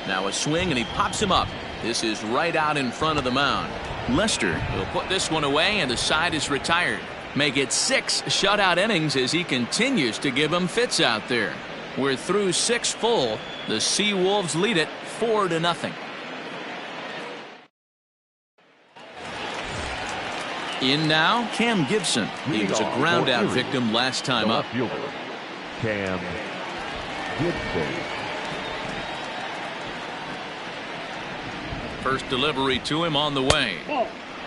Now a swing, and he pops him up. This is right out in front of the mound. Lester will put this one away, and the side is retired. Make it 6 shutout innings as he continues to give them fits out there. We're through 6 full. The Seawolves lead it 4-0. In now, Cam Gibson. He was a ground out victim last time up. Cam Gibson. First delivery to him on the way.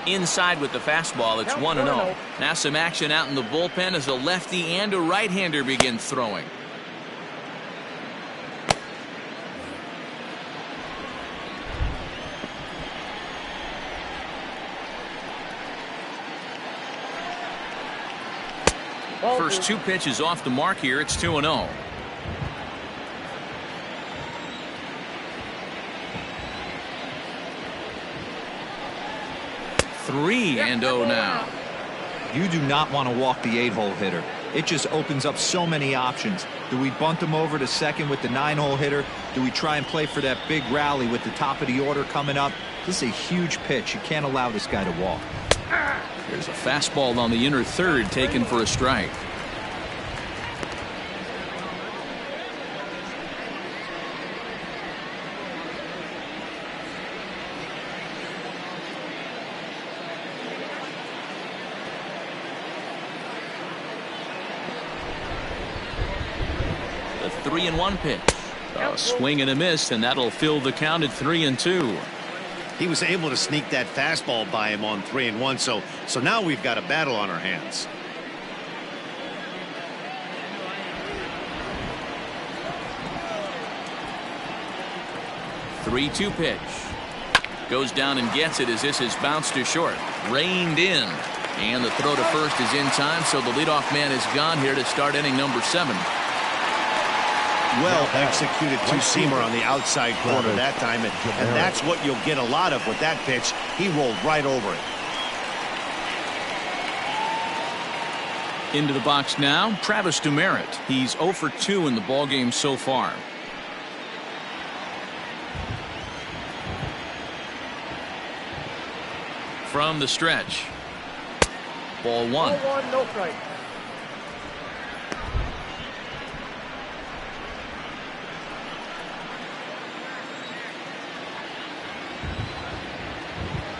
Inside with the fastball, it's 1-0. Now some action out in the bullpen as a lefty and a right-hander begin throwing. First 2 pitches off the mark here. It's 2-0. 3-0 now. You do not want to walk the 8-hole hitter. It just opens up so many options. Do we bunt him over to second with the 9-hole hitter? Do we try and play for that big rally with the top of the order coming up? This is a huge pitch. You can't allow this guy to walk. There's a fastball on the inner third taken for a strike. The 3-1 pitch. A swing and a miss, and that'll fill the count at 3-2. He was able to sneak that fastball by him on 3-1, so now we've got a battle on our hands. The 3-2 pitch. Goes down and gets it as this is bounced to short. Reined in. And the throw to first is in time, so the leadoff man is gone here to start inning number 7. Well executed two-seamer on the outside corner that time, and that's what you'll get a lot of with that pitch. He rolled right over it. Into the box now, Travis Demerit. He's 0 for 2 in the ballgame so far. From the stretch. Ball 1. Ball 1, no strike.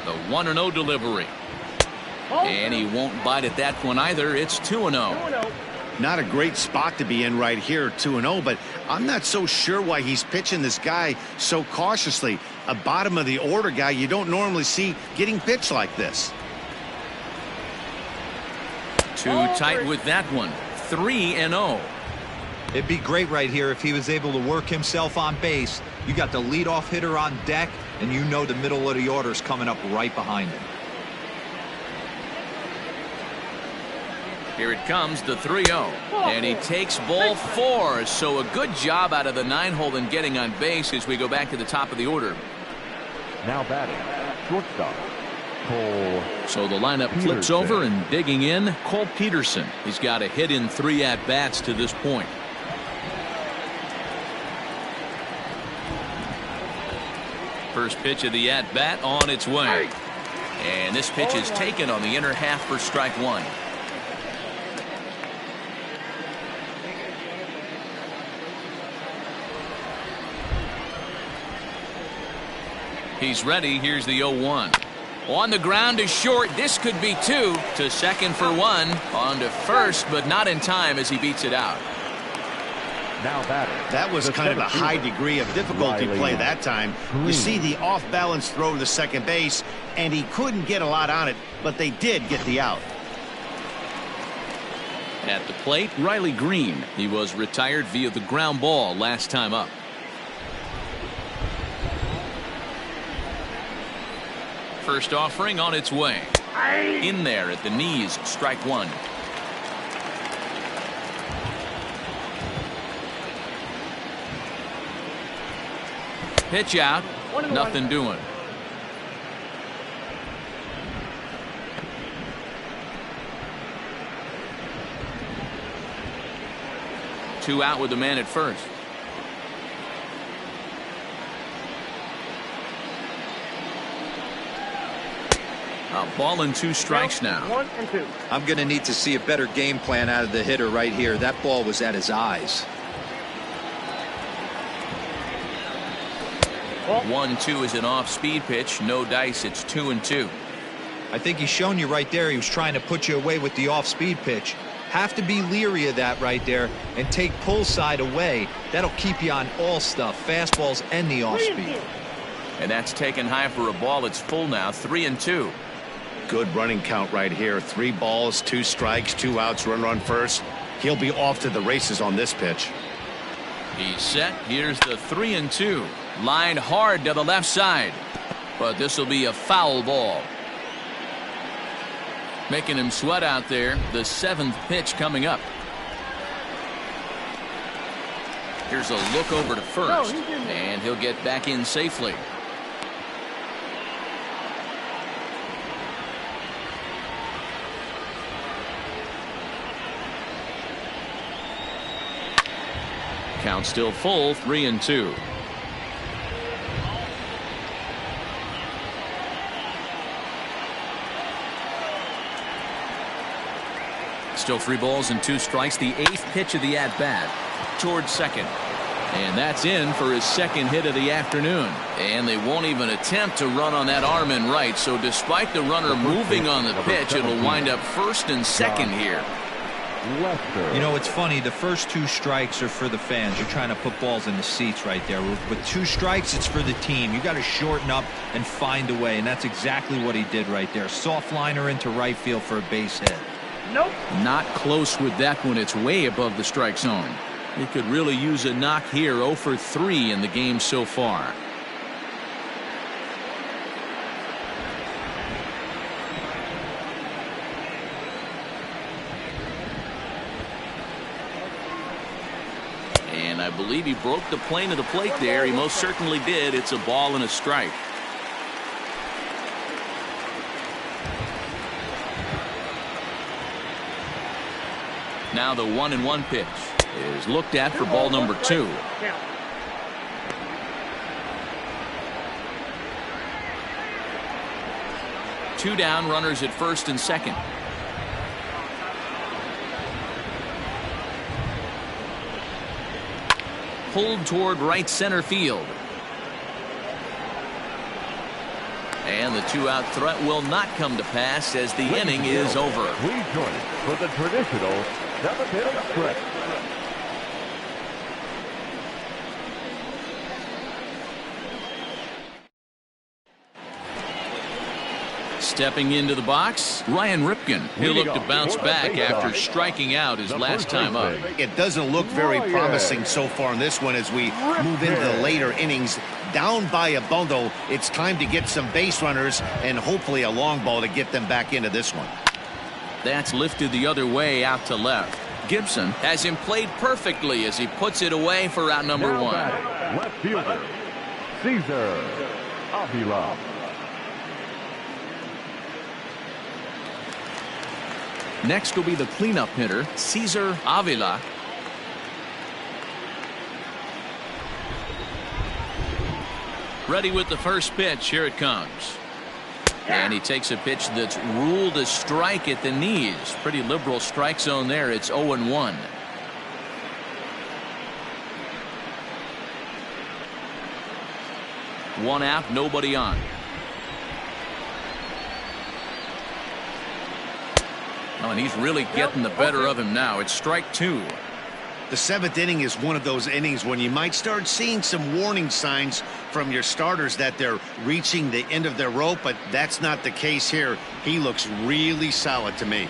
The 1-0 delivery. And he won't bite at that one either. It's 2-0. 2-0. Not a great spot to be in right here, 2-0, but I'm not so sure why he's pitching this guy so cautiously. A bottom of the order guy you don't normally see getting pitched like this. Too tight with that one. 3-0. It'd be great right here if he was able to work himself on base. You got the leadoff hitter on deck, and you know the middle of the order is coming up right behind him. Here it comes, the 3-0. And he takes ball 4. So a good job out of the 9-hole in getting on base as we go back to the top of the order. Now batting, shortstop, Cole. So the lineup flips over, and digging in, Cole Peterson. He's got a hit in 3 at-bats to this point. First pitch of the at-bat on its way. And this pitch is taken on the inner half for strike 1. He's ready. Here's the 0-1. On the ground to short. This could be 2. To second for 1. On to first, but not in time as he beats it out. Now batting. That was kind of a high degree of difficulty play that time. You see the off-balance throw to second base, and he couldn't get a lot on it, but they did get the out. At the plate, Riley Green. He was retired via the ground ball last time up. First offering on its way. In there at the knees, strike one. Pitch out, nothing doing. Two out with the man at first. A ball and 2 strikes now. 1 and 2. I'm going to need to see a better game plan out of the hitter right here. That ball was at his eyes. 1-2 is an off-speed pitch. No dice. It's 2-2. I think he's shown you right there. He was trying to put you away with the off-speed pitch. Have to be leery of that right there and take pull side away. That'll keep you on all stuff, fastballs and the off-speed. And that's taken high for a ball. It's full now. 3-2. Good running count right here. 3 balls, 2 strikes, 2 outs, runner on first. He'll be off to the races on this pitch. He's set. Here's the 3-2. Lined hard to the left side. But this will be a foul ball. Making him sweat out there. The 7th pitch coming up. Here's a look over to first. And he'll get back in safely. Count still full. 3-2. Still 3 balls and 2 strikes. The 8th pitch of the at-bat towards second. And that's in for his 2nd hit of the afternoon. And they won't even attempt to run on that arm in right. So despite the runner moving on the pitch, it'll wind up 1st and 2nd here. You know, it's funny. The first 2 strikes are for the fans. You're trying to put balls in the seats right there. With 2 strikes, it's for the team. You got to shorten up and find a way. And that's exactly what he did right there. Soft liner into right field for a base hit. Nope. Not close with that one. It's way above the strike zone. He could really use a knock here. 0 for 3 in the game so far. And I believe he broke the plane of the plate there. He most certainly did. It's a ball and a strike. Now the 1-1 pitch is looked at for ball number 2. Two down, runners at first and second. Pulled toward right center field. And the 2-out threat will not come to pass as the inning is over. Please join us for the traditional 7th inning stretch. Stepping into the box, Ryan Ripken. He'll look to bounce back after striking out his last time up. It doesn't look very promising so far in this one as we move into the later innings. Down by a bundle, it's time to get some base runners and hopefully a long ball to get them back into this one. That's lifted the other way out to left. Gibson has him played perfectly as he puts it away for out number 1. Left fielder, Cesar Avila. Next will be the cleanup hitter, Cesar Avila. Ready with the first pitch. Here it comes. And he takes a pitch that's ruled a strike at the knees. Pretty liberal strike zone there. It's 0-1. One out, nobody on. Oh, and he's really getting the better of him now. It's strike 2. The 7th inning is one of those innings when you might start seeing some warning signs from your starters that they're reaching the end of their rope, but that's not the case here. He looks really solid to me.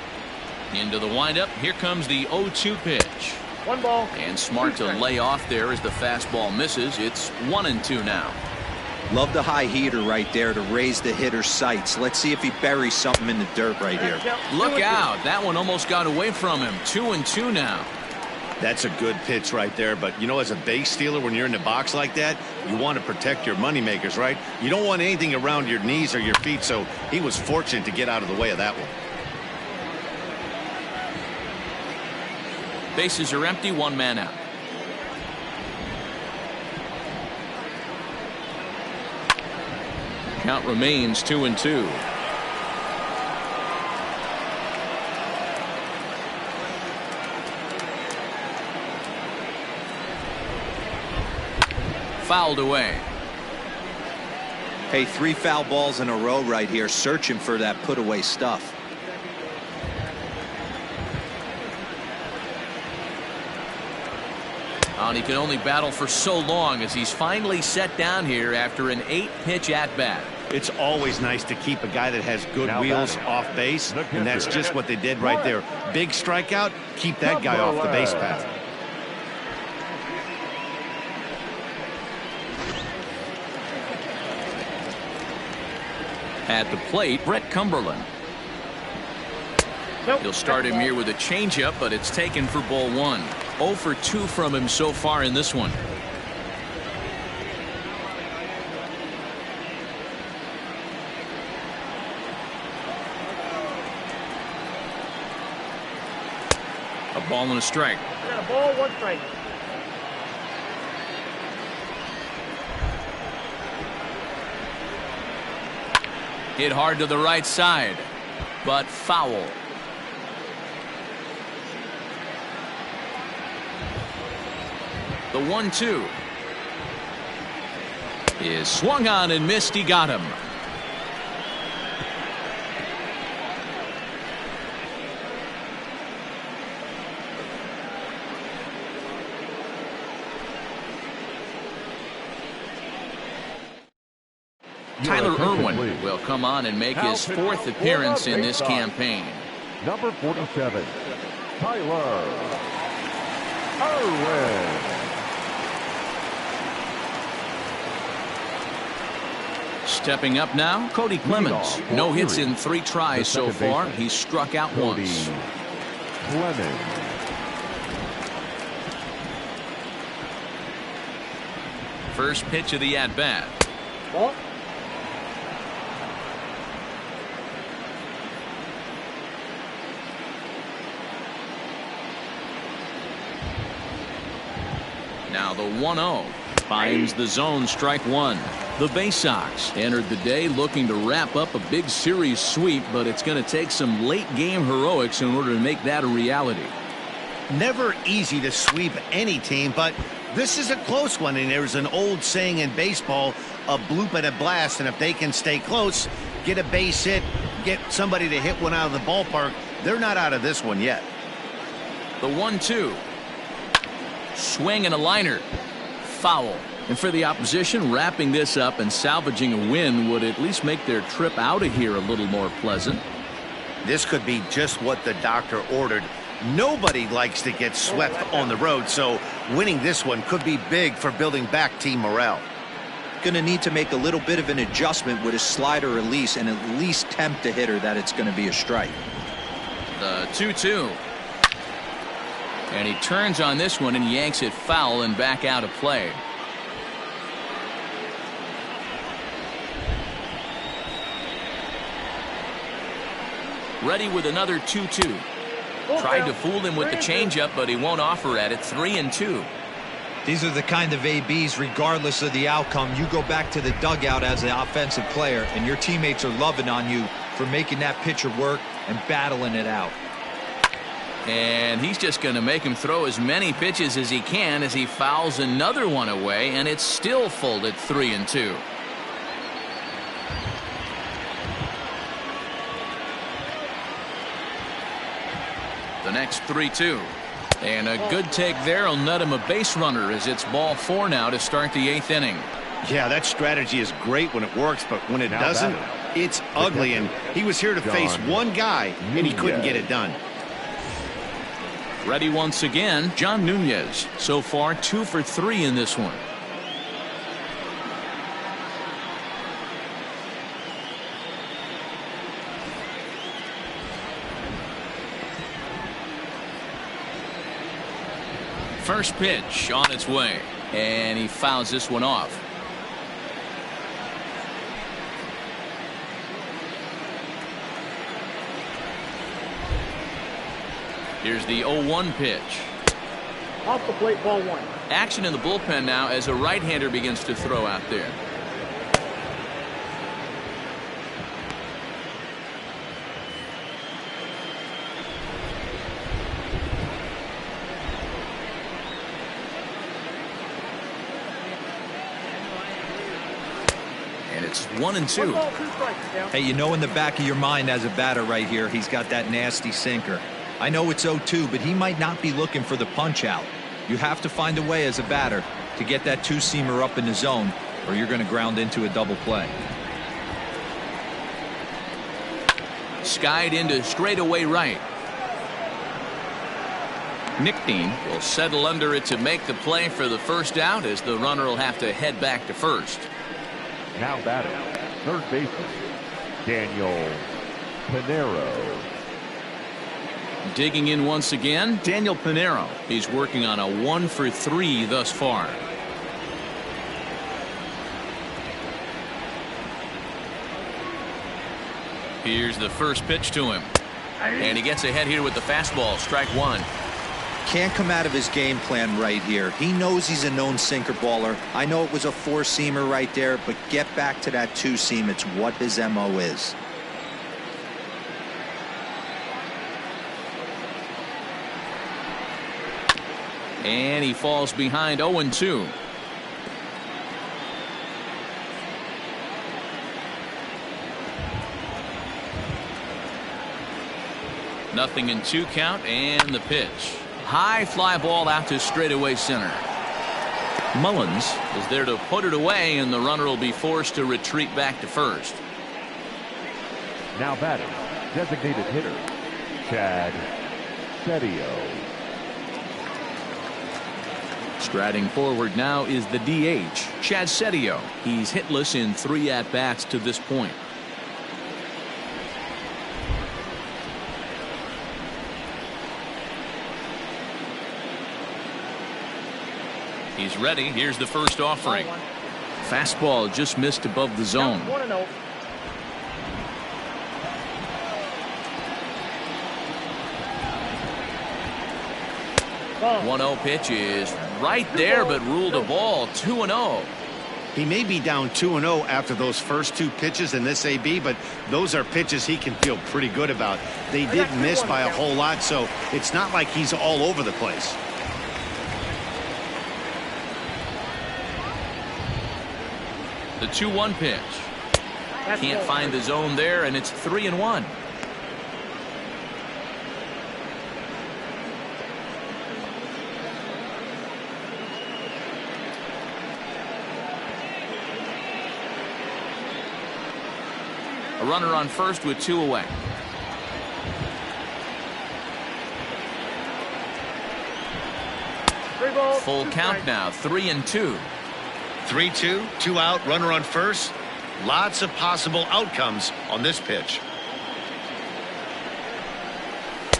Into the windup. Here comes the 0-2 pitch. 1 ball. And smart to lay off there as the fastball misses. It's 1-2 now. Love the high heater right there to raise the hitter's sights. Let's see if he buries something in the dirt right here. Look out. That one almost got away from him. 2-2 now. That's a good pitch right there. But, you know, as a base stealer, when you're in the box like that, you want to protect your moneymakers, right? You don't want anything around your knees or your feet. So he was fortunate to get out of the way of that one. Bases are empty. 1 man out. Count remains 2-2. Fouled away. Hey, 3 foul balls in a row right here, searching for that put away stuff. And he can only battle for so long as he's finally set down here after an 8-pitch at-bat. It's always nice to keep a guy that has good wheels off base, and that's just what they did right there. Big strikeout, keep that guy off the base path. At the plate, Brett Cumberland. He'll start him here with a changeup, but it's taken for ball 1. 0 for 2 from him so far in this one. A ball and a strike. A ball, 1 strike. Hit hard to the right side, but foul. The 1-2 is swung on and missed. He got him. Tyler Irwin will come on and make his 4th appearance in this campaign. Number 47, Tyler Irwin. Stepping up now, Cody Clemens. No hits in 3 tries so far. He's struck out once. Clemens. First pitch of the at-bat. Ball. Now the 1-0 finds the zone, strike 1. The Baysox entered the day looking to wrap up a big series sweep, but it's going to take some late game heroics in order to make that a reality. Never easy to sweep any team, but this is a close one, and there's an old saying in baseball, a bloop and a blast, and if they can stay close, get a base hit, get somebody to hit one out of the ballpark, they're not out of this one yet. The 1-2. Swing and a liner. Foul. And for the opposition, wrapping this up and salvaging a win would at least make their trip out of here a little more pleasant. This could be just what the doctor ordered. Nobody likes to get swept on the road, so winning this one could be big for building back team morale. Going to need to make a little bit of an adjustment with his slider release and at least tempt the hitter that it's going to be a strike. The 2-2. And he turns on this one and yanks it foul and back out of play. Ready with another 2-2. Tried to fool him with the changeup, but he won't offer at it. 3-2. These are the kind of ABs, regardless of the outcome, you go back to the dugout as an offensive player, and your teammates are loving on you for making that pitcher work and battling it out. And he's just going to make him throw as many pitches as he can as he fouls another one away, and it's still full at 3-2. The next 3-2. And a good take there will net him a base runner as it's ball 4 now to start the 8th inning. Yeah, that strategy is great when it works, but when it doesn't, it's ugly. And he was here to face one guy, and he couldn't get it done. Ready once again, John Nunez. So far, 2 for 3 in this one. First pitch on its way, and he fouls this one off. Here's the 0-1 pitch. Off the plate, ball 1. Action in the bullpen now as a right-hander begins to throw out there. And it's 1-2. 1 ball, 2 strikes, down. Hey, you know in the back of your mind as a batter right here, he's got that nasty sinker. I know it's 0-2, but he might not be looking for the punch out. You have to find a way as a batter to get that two-seamer up in the zone, or you're going to ground into a double play. Skied into straightaway right. Nick Dean will settle under it to make the play for the first out, as the runner will have to head back to first. Now batting, third baseman, Daniel Pinero. Digging in once again, Daniel Pinero. He's working on a 1 for 3 thus far. Here's the first pitch to him. And he gets ahead here with the fastball. Strike 1. Can't come out of his game plan right here. He knows he's a known sinker baller. I know it was a 4-seamer right there, but get back to that 2-seam. It's what his MO is. And he falls behind 0-2. Nothing in 2 count, and the pitch. High fly ball out to straightaway center. Mullins is there to put it away, and the runner will be forced to retreat back to first. Now batting, designated hitter, Chad Sedio. Striding forward now is the DH, Chad Sedio. He's hitless in 3 at-bats to this point. He's ready. Here's the first offering. Fastball just missed above the zone. 1-0. 1-0 pitch is right there, but ruled a ball. 2-0. He may be down 2-0 after those first 2 pitches in this AB, but those are pitches he can feel pretty good about. They did miss by a whole lot, so it's not like he's all over the place. The 2-1 pitch. Can't find the zone there, and it's 3-1. A runner on first with 2 away. Full count now, 3-2. 3-2, 2 out, runner on first. Lots of possible outcomes on this pitch.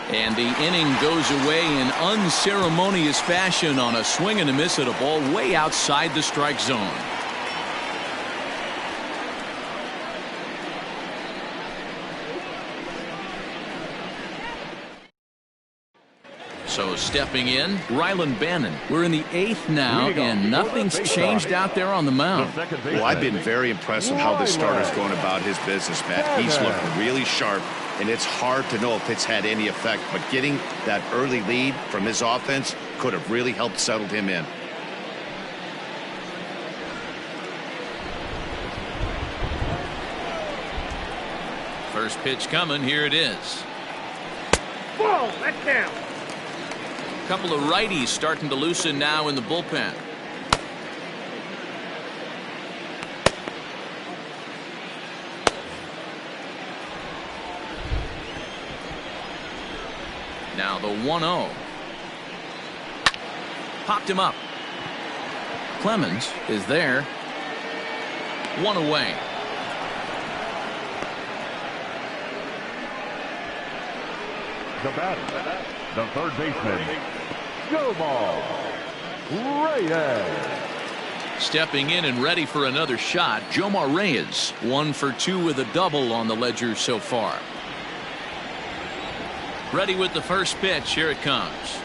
And the inning goes away in unceremonious fashion on a swing and a miss at a ball way outside the strike zone. So stepping in, Rylan Bannon. We're in the 8th now, and nothing's changed out there on the mound. Well, I've been very impressed with how this starter's going about his business, Matt. He's looking really sharp, and it's hard to know if it's had any effect, but getting that early lead from his offense could have really helped settle him in. First pitch coming. Here it is. Ball, that's down. Couple of righties starting to loosen now in the bullpen. Now the 1-0. Popped him up. Clemens is there. One away. The batter, the third baseman, Gilmore Reyes. Stepping in and ready for another shot, Jomar Reyes, 1 for 2 with a double on the ledger so far. Ready with the first pitch. Here it comes.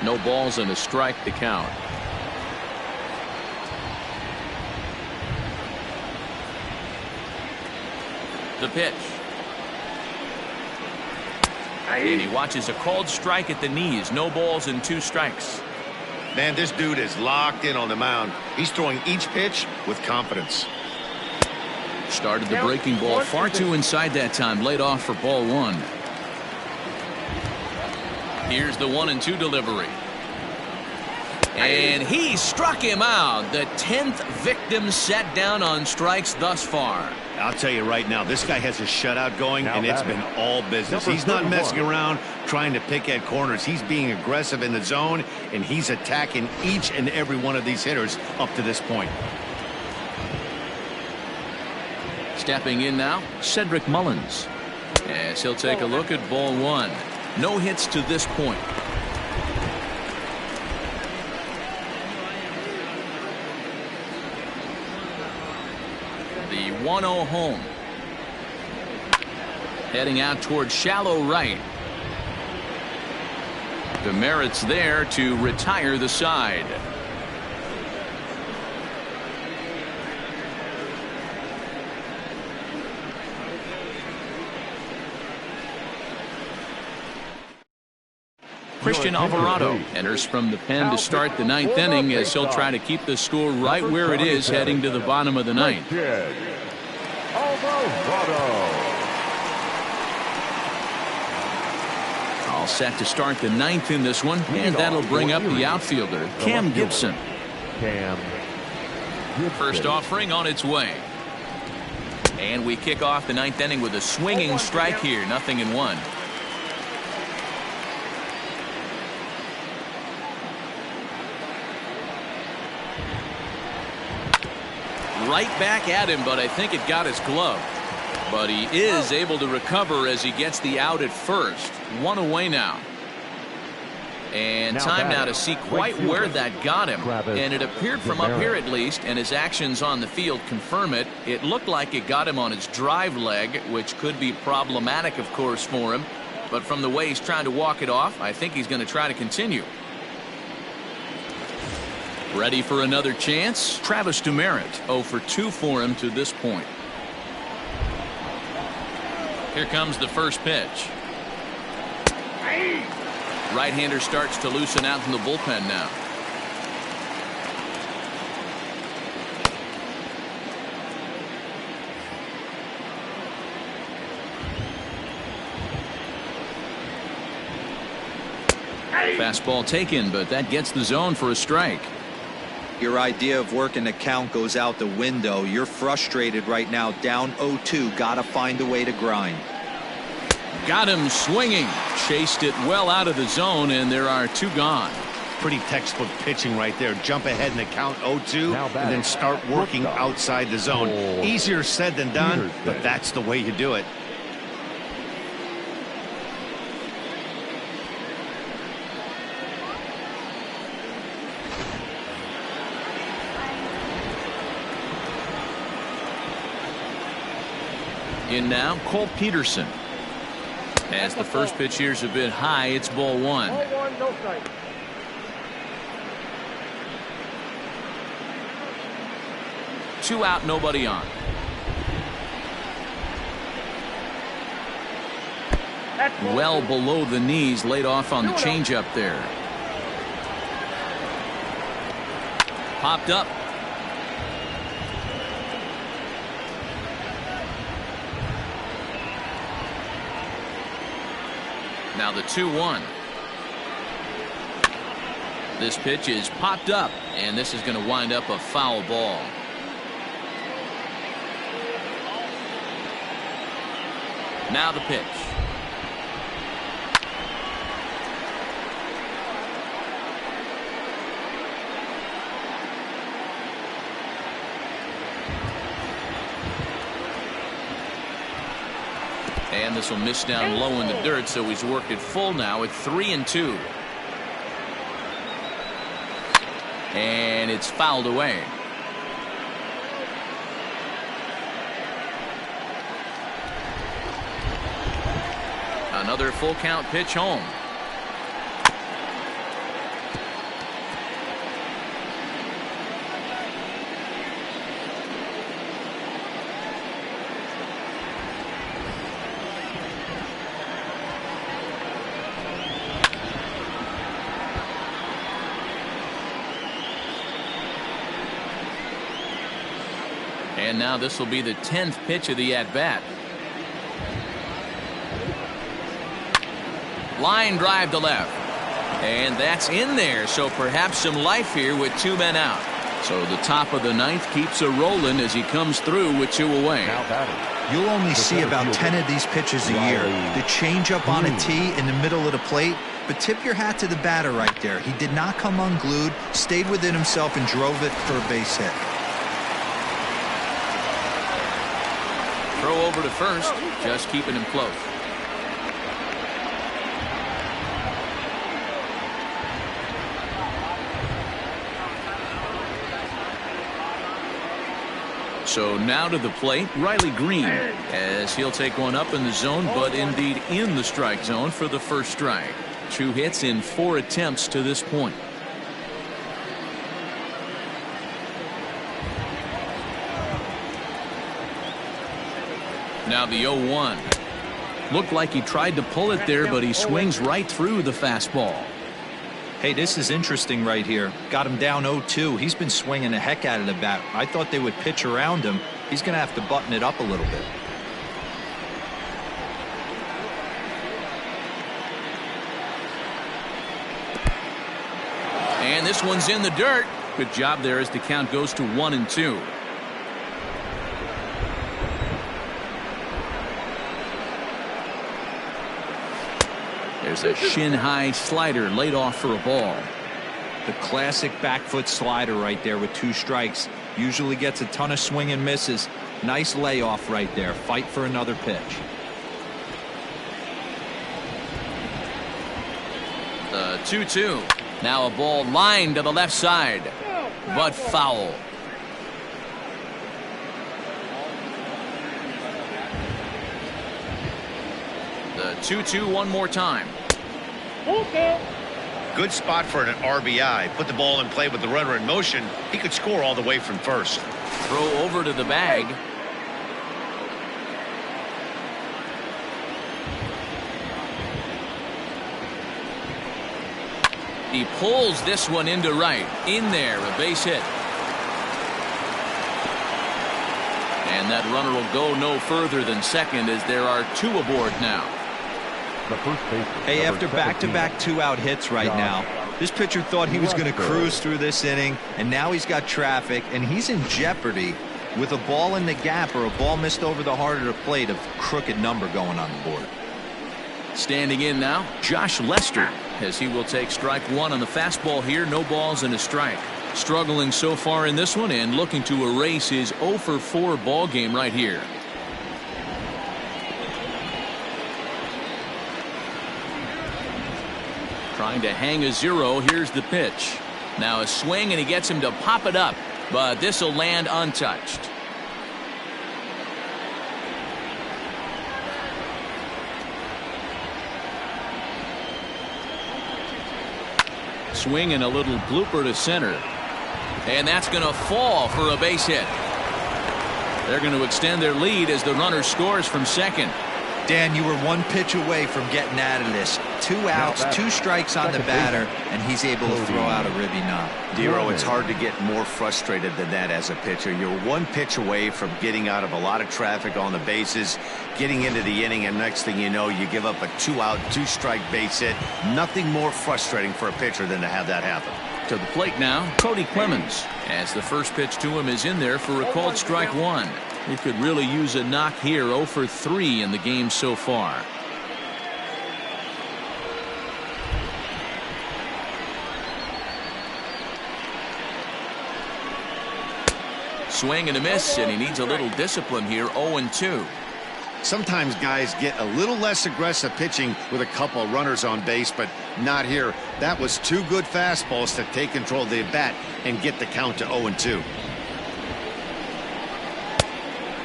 No balls and a strike to count. The pitch. And he watches a called strike at the knees. No balls and 2 strikes. Man, this dude is locked in on the mound. He's throwing each pitch with confidence. Started the breaking ball far too inside that time. Laid off for ball 1. Here's the 1-2 delivery. And he struck him out. The 10th victim set down on strikes thus far. I'll tell you right now, this guy has a shutout going, Now and it's been all business. He's not messing around trying to pick at corners. He's being aggressive in the zone, and he's attacking each and every one of these hitters up to this point. Stepping in now, Cedric Mullins. As he'll take a look at ball 1. No hits to this point. The 1-0 home. Heading out toward shallow right. Demerit's there to retire the side. Christian Alvarado enters from the pen to start the 9th inning as he'll try to keep the score right where it is heading to the bottom of the 9th. All set to start the 9th in this one, and that'll bring up the outfielder, Cam Gibson. First offering on its way. And we kick off the 9th inning with a swinging strike here, 0-1. Right back at him, but I think it got his glove. But he is able to recover as he gets the out at first. 1 away now. And time now to see quite where that got him. And it appeared from up here at least, and his actions on the field confirm it. It looked like it got him on his drive leg, which could be problematic, of course, for him. But from the way he's trying to walk it off, I think he's going to try to continue. Ready for another chance? Travis Demerit, 0 for 2 for him to this point. Here comes the first pitch. Right-hander starts to loosen out in the bullpen now. Fastball taken, but that gets the zone for a strike. Your idea of working the count goes out the window. You're frustrated right now, down 0-2. Gotta find a way to grind. Got him swinging. Chased it well out of the zone, and there are 2 gone. Pretty textbook pitching right there. Jump ahead in the count 0-2 and then start working outside the zone. Easier said than done, but that's the way you do it. In now, Cole Peterson. As the first pitch here's a bit high, it's ball 1. Ball 1, no strike. Two out, nobody on. Well below the knees, laid off on the changeup there. Popped up. Now the 2-1. This pitch is popped up, and this is going to wind up a foul ball. Now the pitch. And this will miss down low in the dirt, so he's worked it full now at 3-2. And it's fouled away. Another full count pitch home. And now this will be the 10th pitch of the at-bat. Line drive to left. And that's in there, so perhaps some life here with 2 men out. So the top of the 9th keeps a rolling as he comes through with 2 away. You'll only see about 10 of these pitches a year. The changeup on a tee in the middle of the plate. But tip your hat to the batter right there. He did not come unglued, stayed within himself, and drove it for a base hit. Throw over to first, just keeping him close. So now to the plate, Riley Green, as he'll take one up in the zone, but indeed in the strike zone for the first strike. 2 hits in 4 attempts to this point. Now the 0-1. Looked like he tried to pull it there, but he swings right through the fastball. Hey, this is interesting right here. Got him down 0-2. He's been swinging the heck out of the bat. I thought they would pitch around him. He's going to have to button it up a little bit. And this one's in the dirt. Good job there as the count goes to 1-2. There's a shin-high slider laid off for a ball. The classic back foot slider right there with 2 strikes. Usually gets a ton of swing and misses. Nice layoff right there. Fight for another pitch. The 2-2. Now a ball lined to the left side, but foul. The 2-2 one more time. Good spot for an RBI. Put the ball in play with the runner in motion. He could score all the way from first. Throw over to the bag. He pulls this one into right. In there, a base hit. And that runner will go no further than second as there are 2 aboard now. Hey, after back-to-back 2-out hits right now, this pitcher thought he was going to cruise through this inning, and now he's got traffic, and he's in jeopardy with a ball in the gap or a ball missed over the heart of the plate of crooked number going on the board. Standing in now, Josh Lester, as he will take strike 1 on the fastball here. No balls and a strike. Struggling so far in this one and looking to erase his 0-for-4 ball game right here. Trying to hang a 0. Here's the pitch. Now a swing, and he gets him to pop it up, but this will land untouched. Swing and a little blooper to center. And that's going to fall for a base hit. They're going to extend their lead as the runner scores from second. Dan, you were 1 pitch away from getting out of this. 2 outs, 2 strikes on the batter, and he's able to throw out a ribby knock. Dero, it's hard to get more frustrated than that as a pitcher. You're 1 pitch away from getting out of a lot of traffic on the bases, getting into the inning, and next thing you know, you give up a 2-out, 2-strike base hit. Nothing more frustrating for a pitcher than to have that happen. To the plate now, Cody Clemens, as the first pitch to him is in there for a called strike 1. He could really use a knock here. 0-for-3 in the game so far. Swing and a miss, and he needs a little discipline here. 0-2. Sometimes guys get a little less aggressive pitching with a couple runners on base, but not here. That was two good fastballs to take control of the bat and get the count to 0-2.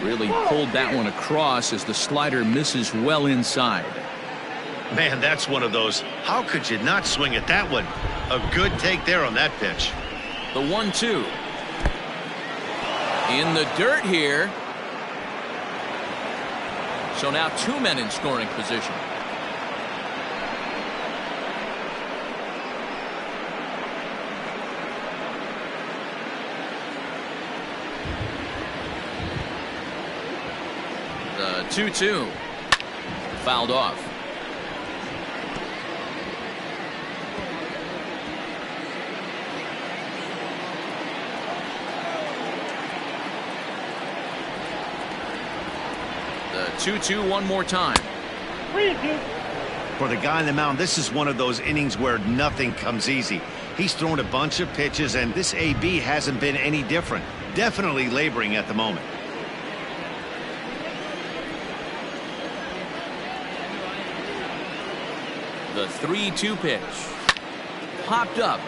Really pulled that one across as the slider misses well inside. Man, that's one of those. How could you not swing at that one? A good take there on that pitch. The 1-2. In the dirt here. So now two men in scoring position. The 2-2. Fouled off. The 2-2 one more time. 3-2. For the guy on the mound, this is one of those innings where nothing comes easy. He's thrown a bunch of pitches, and this AB hasn't been any different. Definitely laboring at the moment. The 3-2 pitch. Popped up.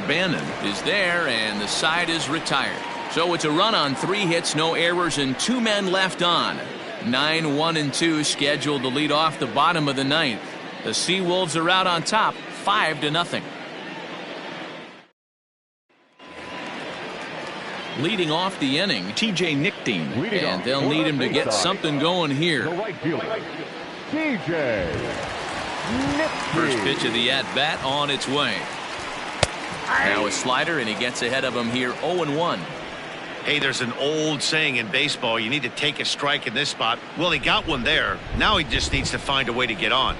Bannon is there, and the side is retired. So it's a run on 3 hits, no errors, and 2 men left on. 9-1-2 scheduled to lead off the bottom of the 9th. The Seawolves are out on top, 5-0. Leading off the inning, TJ Nickting, and they'll need him to get something going here. First pitch of the at-bat on its way. Now a slider, and he gets ahead of him here, 0-1. Hey, there's an old saying in baseball, you need to take a strike in this spot. Well, he got one there. Now he just needs to find a way to get on.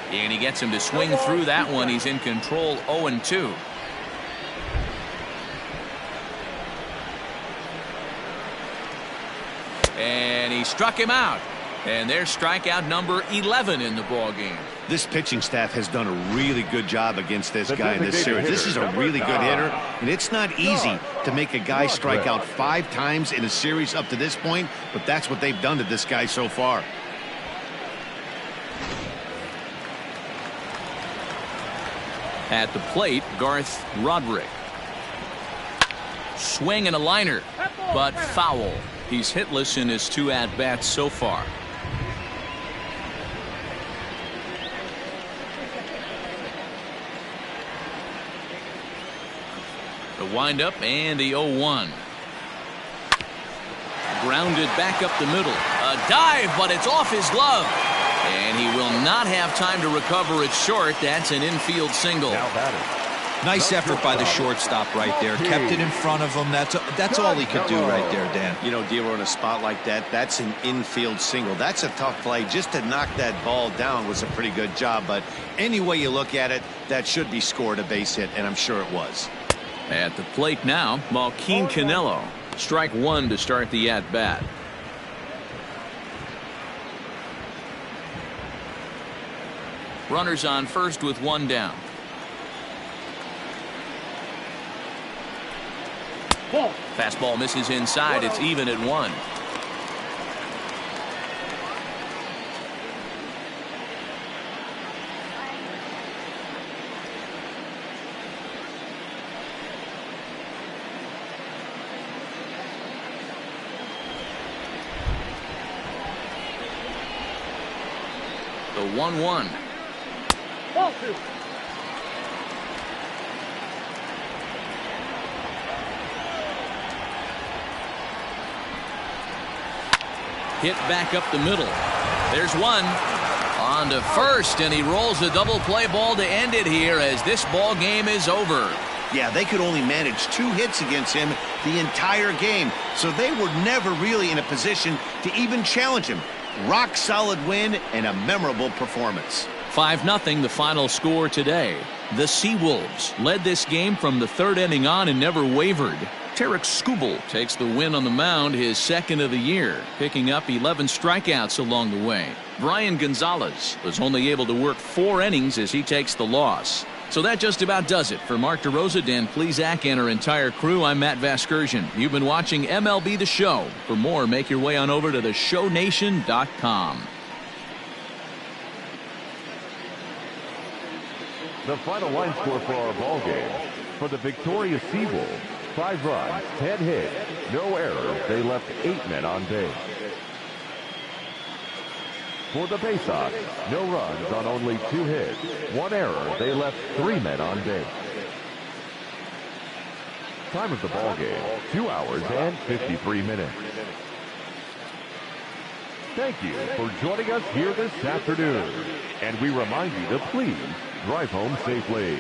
And he gets him to swing through that one. He's in control, 0-2. And he struck him out. And there's strikeout number 11 in the ball game. This pitching staff has done a really good job against this guy in this series. This is a really good hitter, and it's not easy to make a guy strike out 5 times in a series up to this point, but that's what they've done to this guy so far. At the plate, Garth Roderick. Swing and a liner, but foul. He's hitless in his 2 at-bats so far. The windup and the 0-1. Grounded back up the middle. A dive, but it's off his glove. And he will not have time to recover it short. That's an infield single. Nice effort by the shortstop right there. Kept it in front of him. That's all he could do right there, Dan. You know, Dero, in a spot like that, that's an infield single. That's a tough play. Just to knock that ball down was a pretty good job. But any way you look at it, that should be scored a base hit, and I'm sure it was. At the plate now, Malquin Canelo. Strike 1 to start the at-bat. Runners on first with 1 down. Fastball misses inside. It's even at 1. The 1-1. Hit back up the middle. There's one. On to first, and he rolls a double play ball to end it here as this ball game is over. Yeah, they could only manage 2 hits against him the entire game, so they were never really in a position to even challenge him. Rock solid win and a memorable performance. 5-0 the final score today. The Seawolves led this game from the 3rd inning on and never wavered. Tarek Skubal takes the win on the mound, his 2nd of the year, picking up 11 strikeouts along the way. Brian Gonzalez was only able to work 4 innings as he takes the loss. So that just about does it. For Mark DeRosa, Dan Plesac, and our entire crew, I'm Matt Vasgersian. You've been watching MLB The Show. For more, make your way on over to theshownation.com. The final line score for our ball game. For the victorious Seawolves, 5 runs, 10 hits, no errors. They left 8 men on base. For the Baysox, no runs on only 2 hits, 1 error. They left 3 men on base. Time of the ball game, 2 hours and 53 minutes. Thank you for joining us here this afternoon. And we remind you to please drive home safely.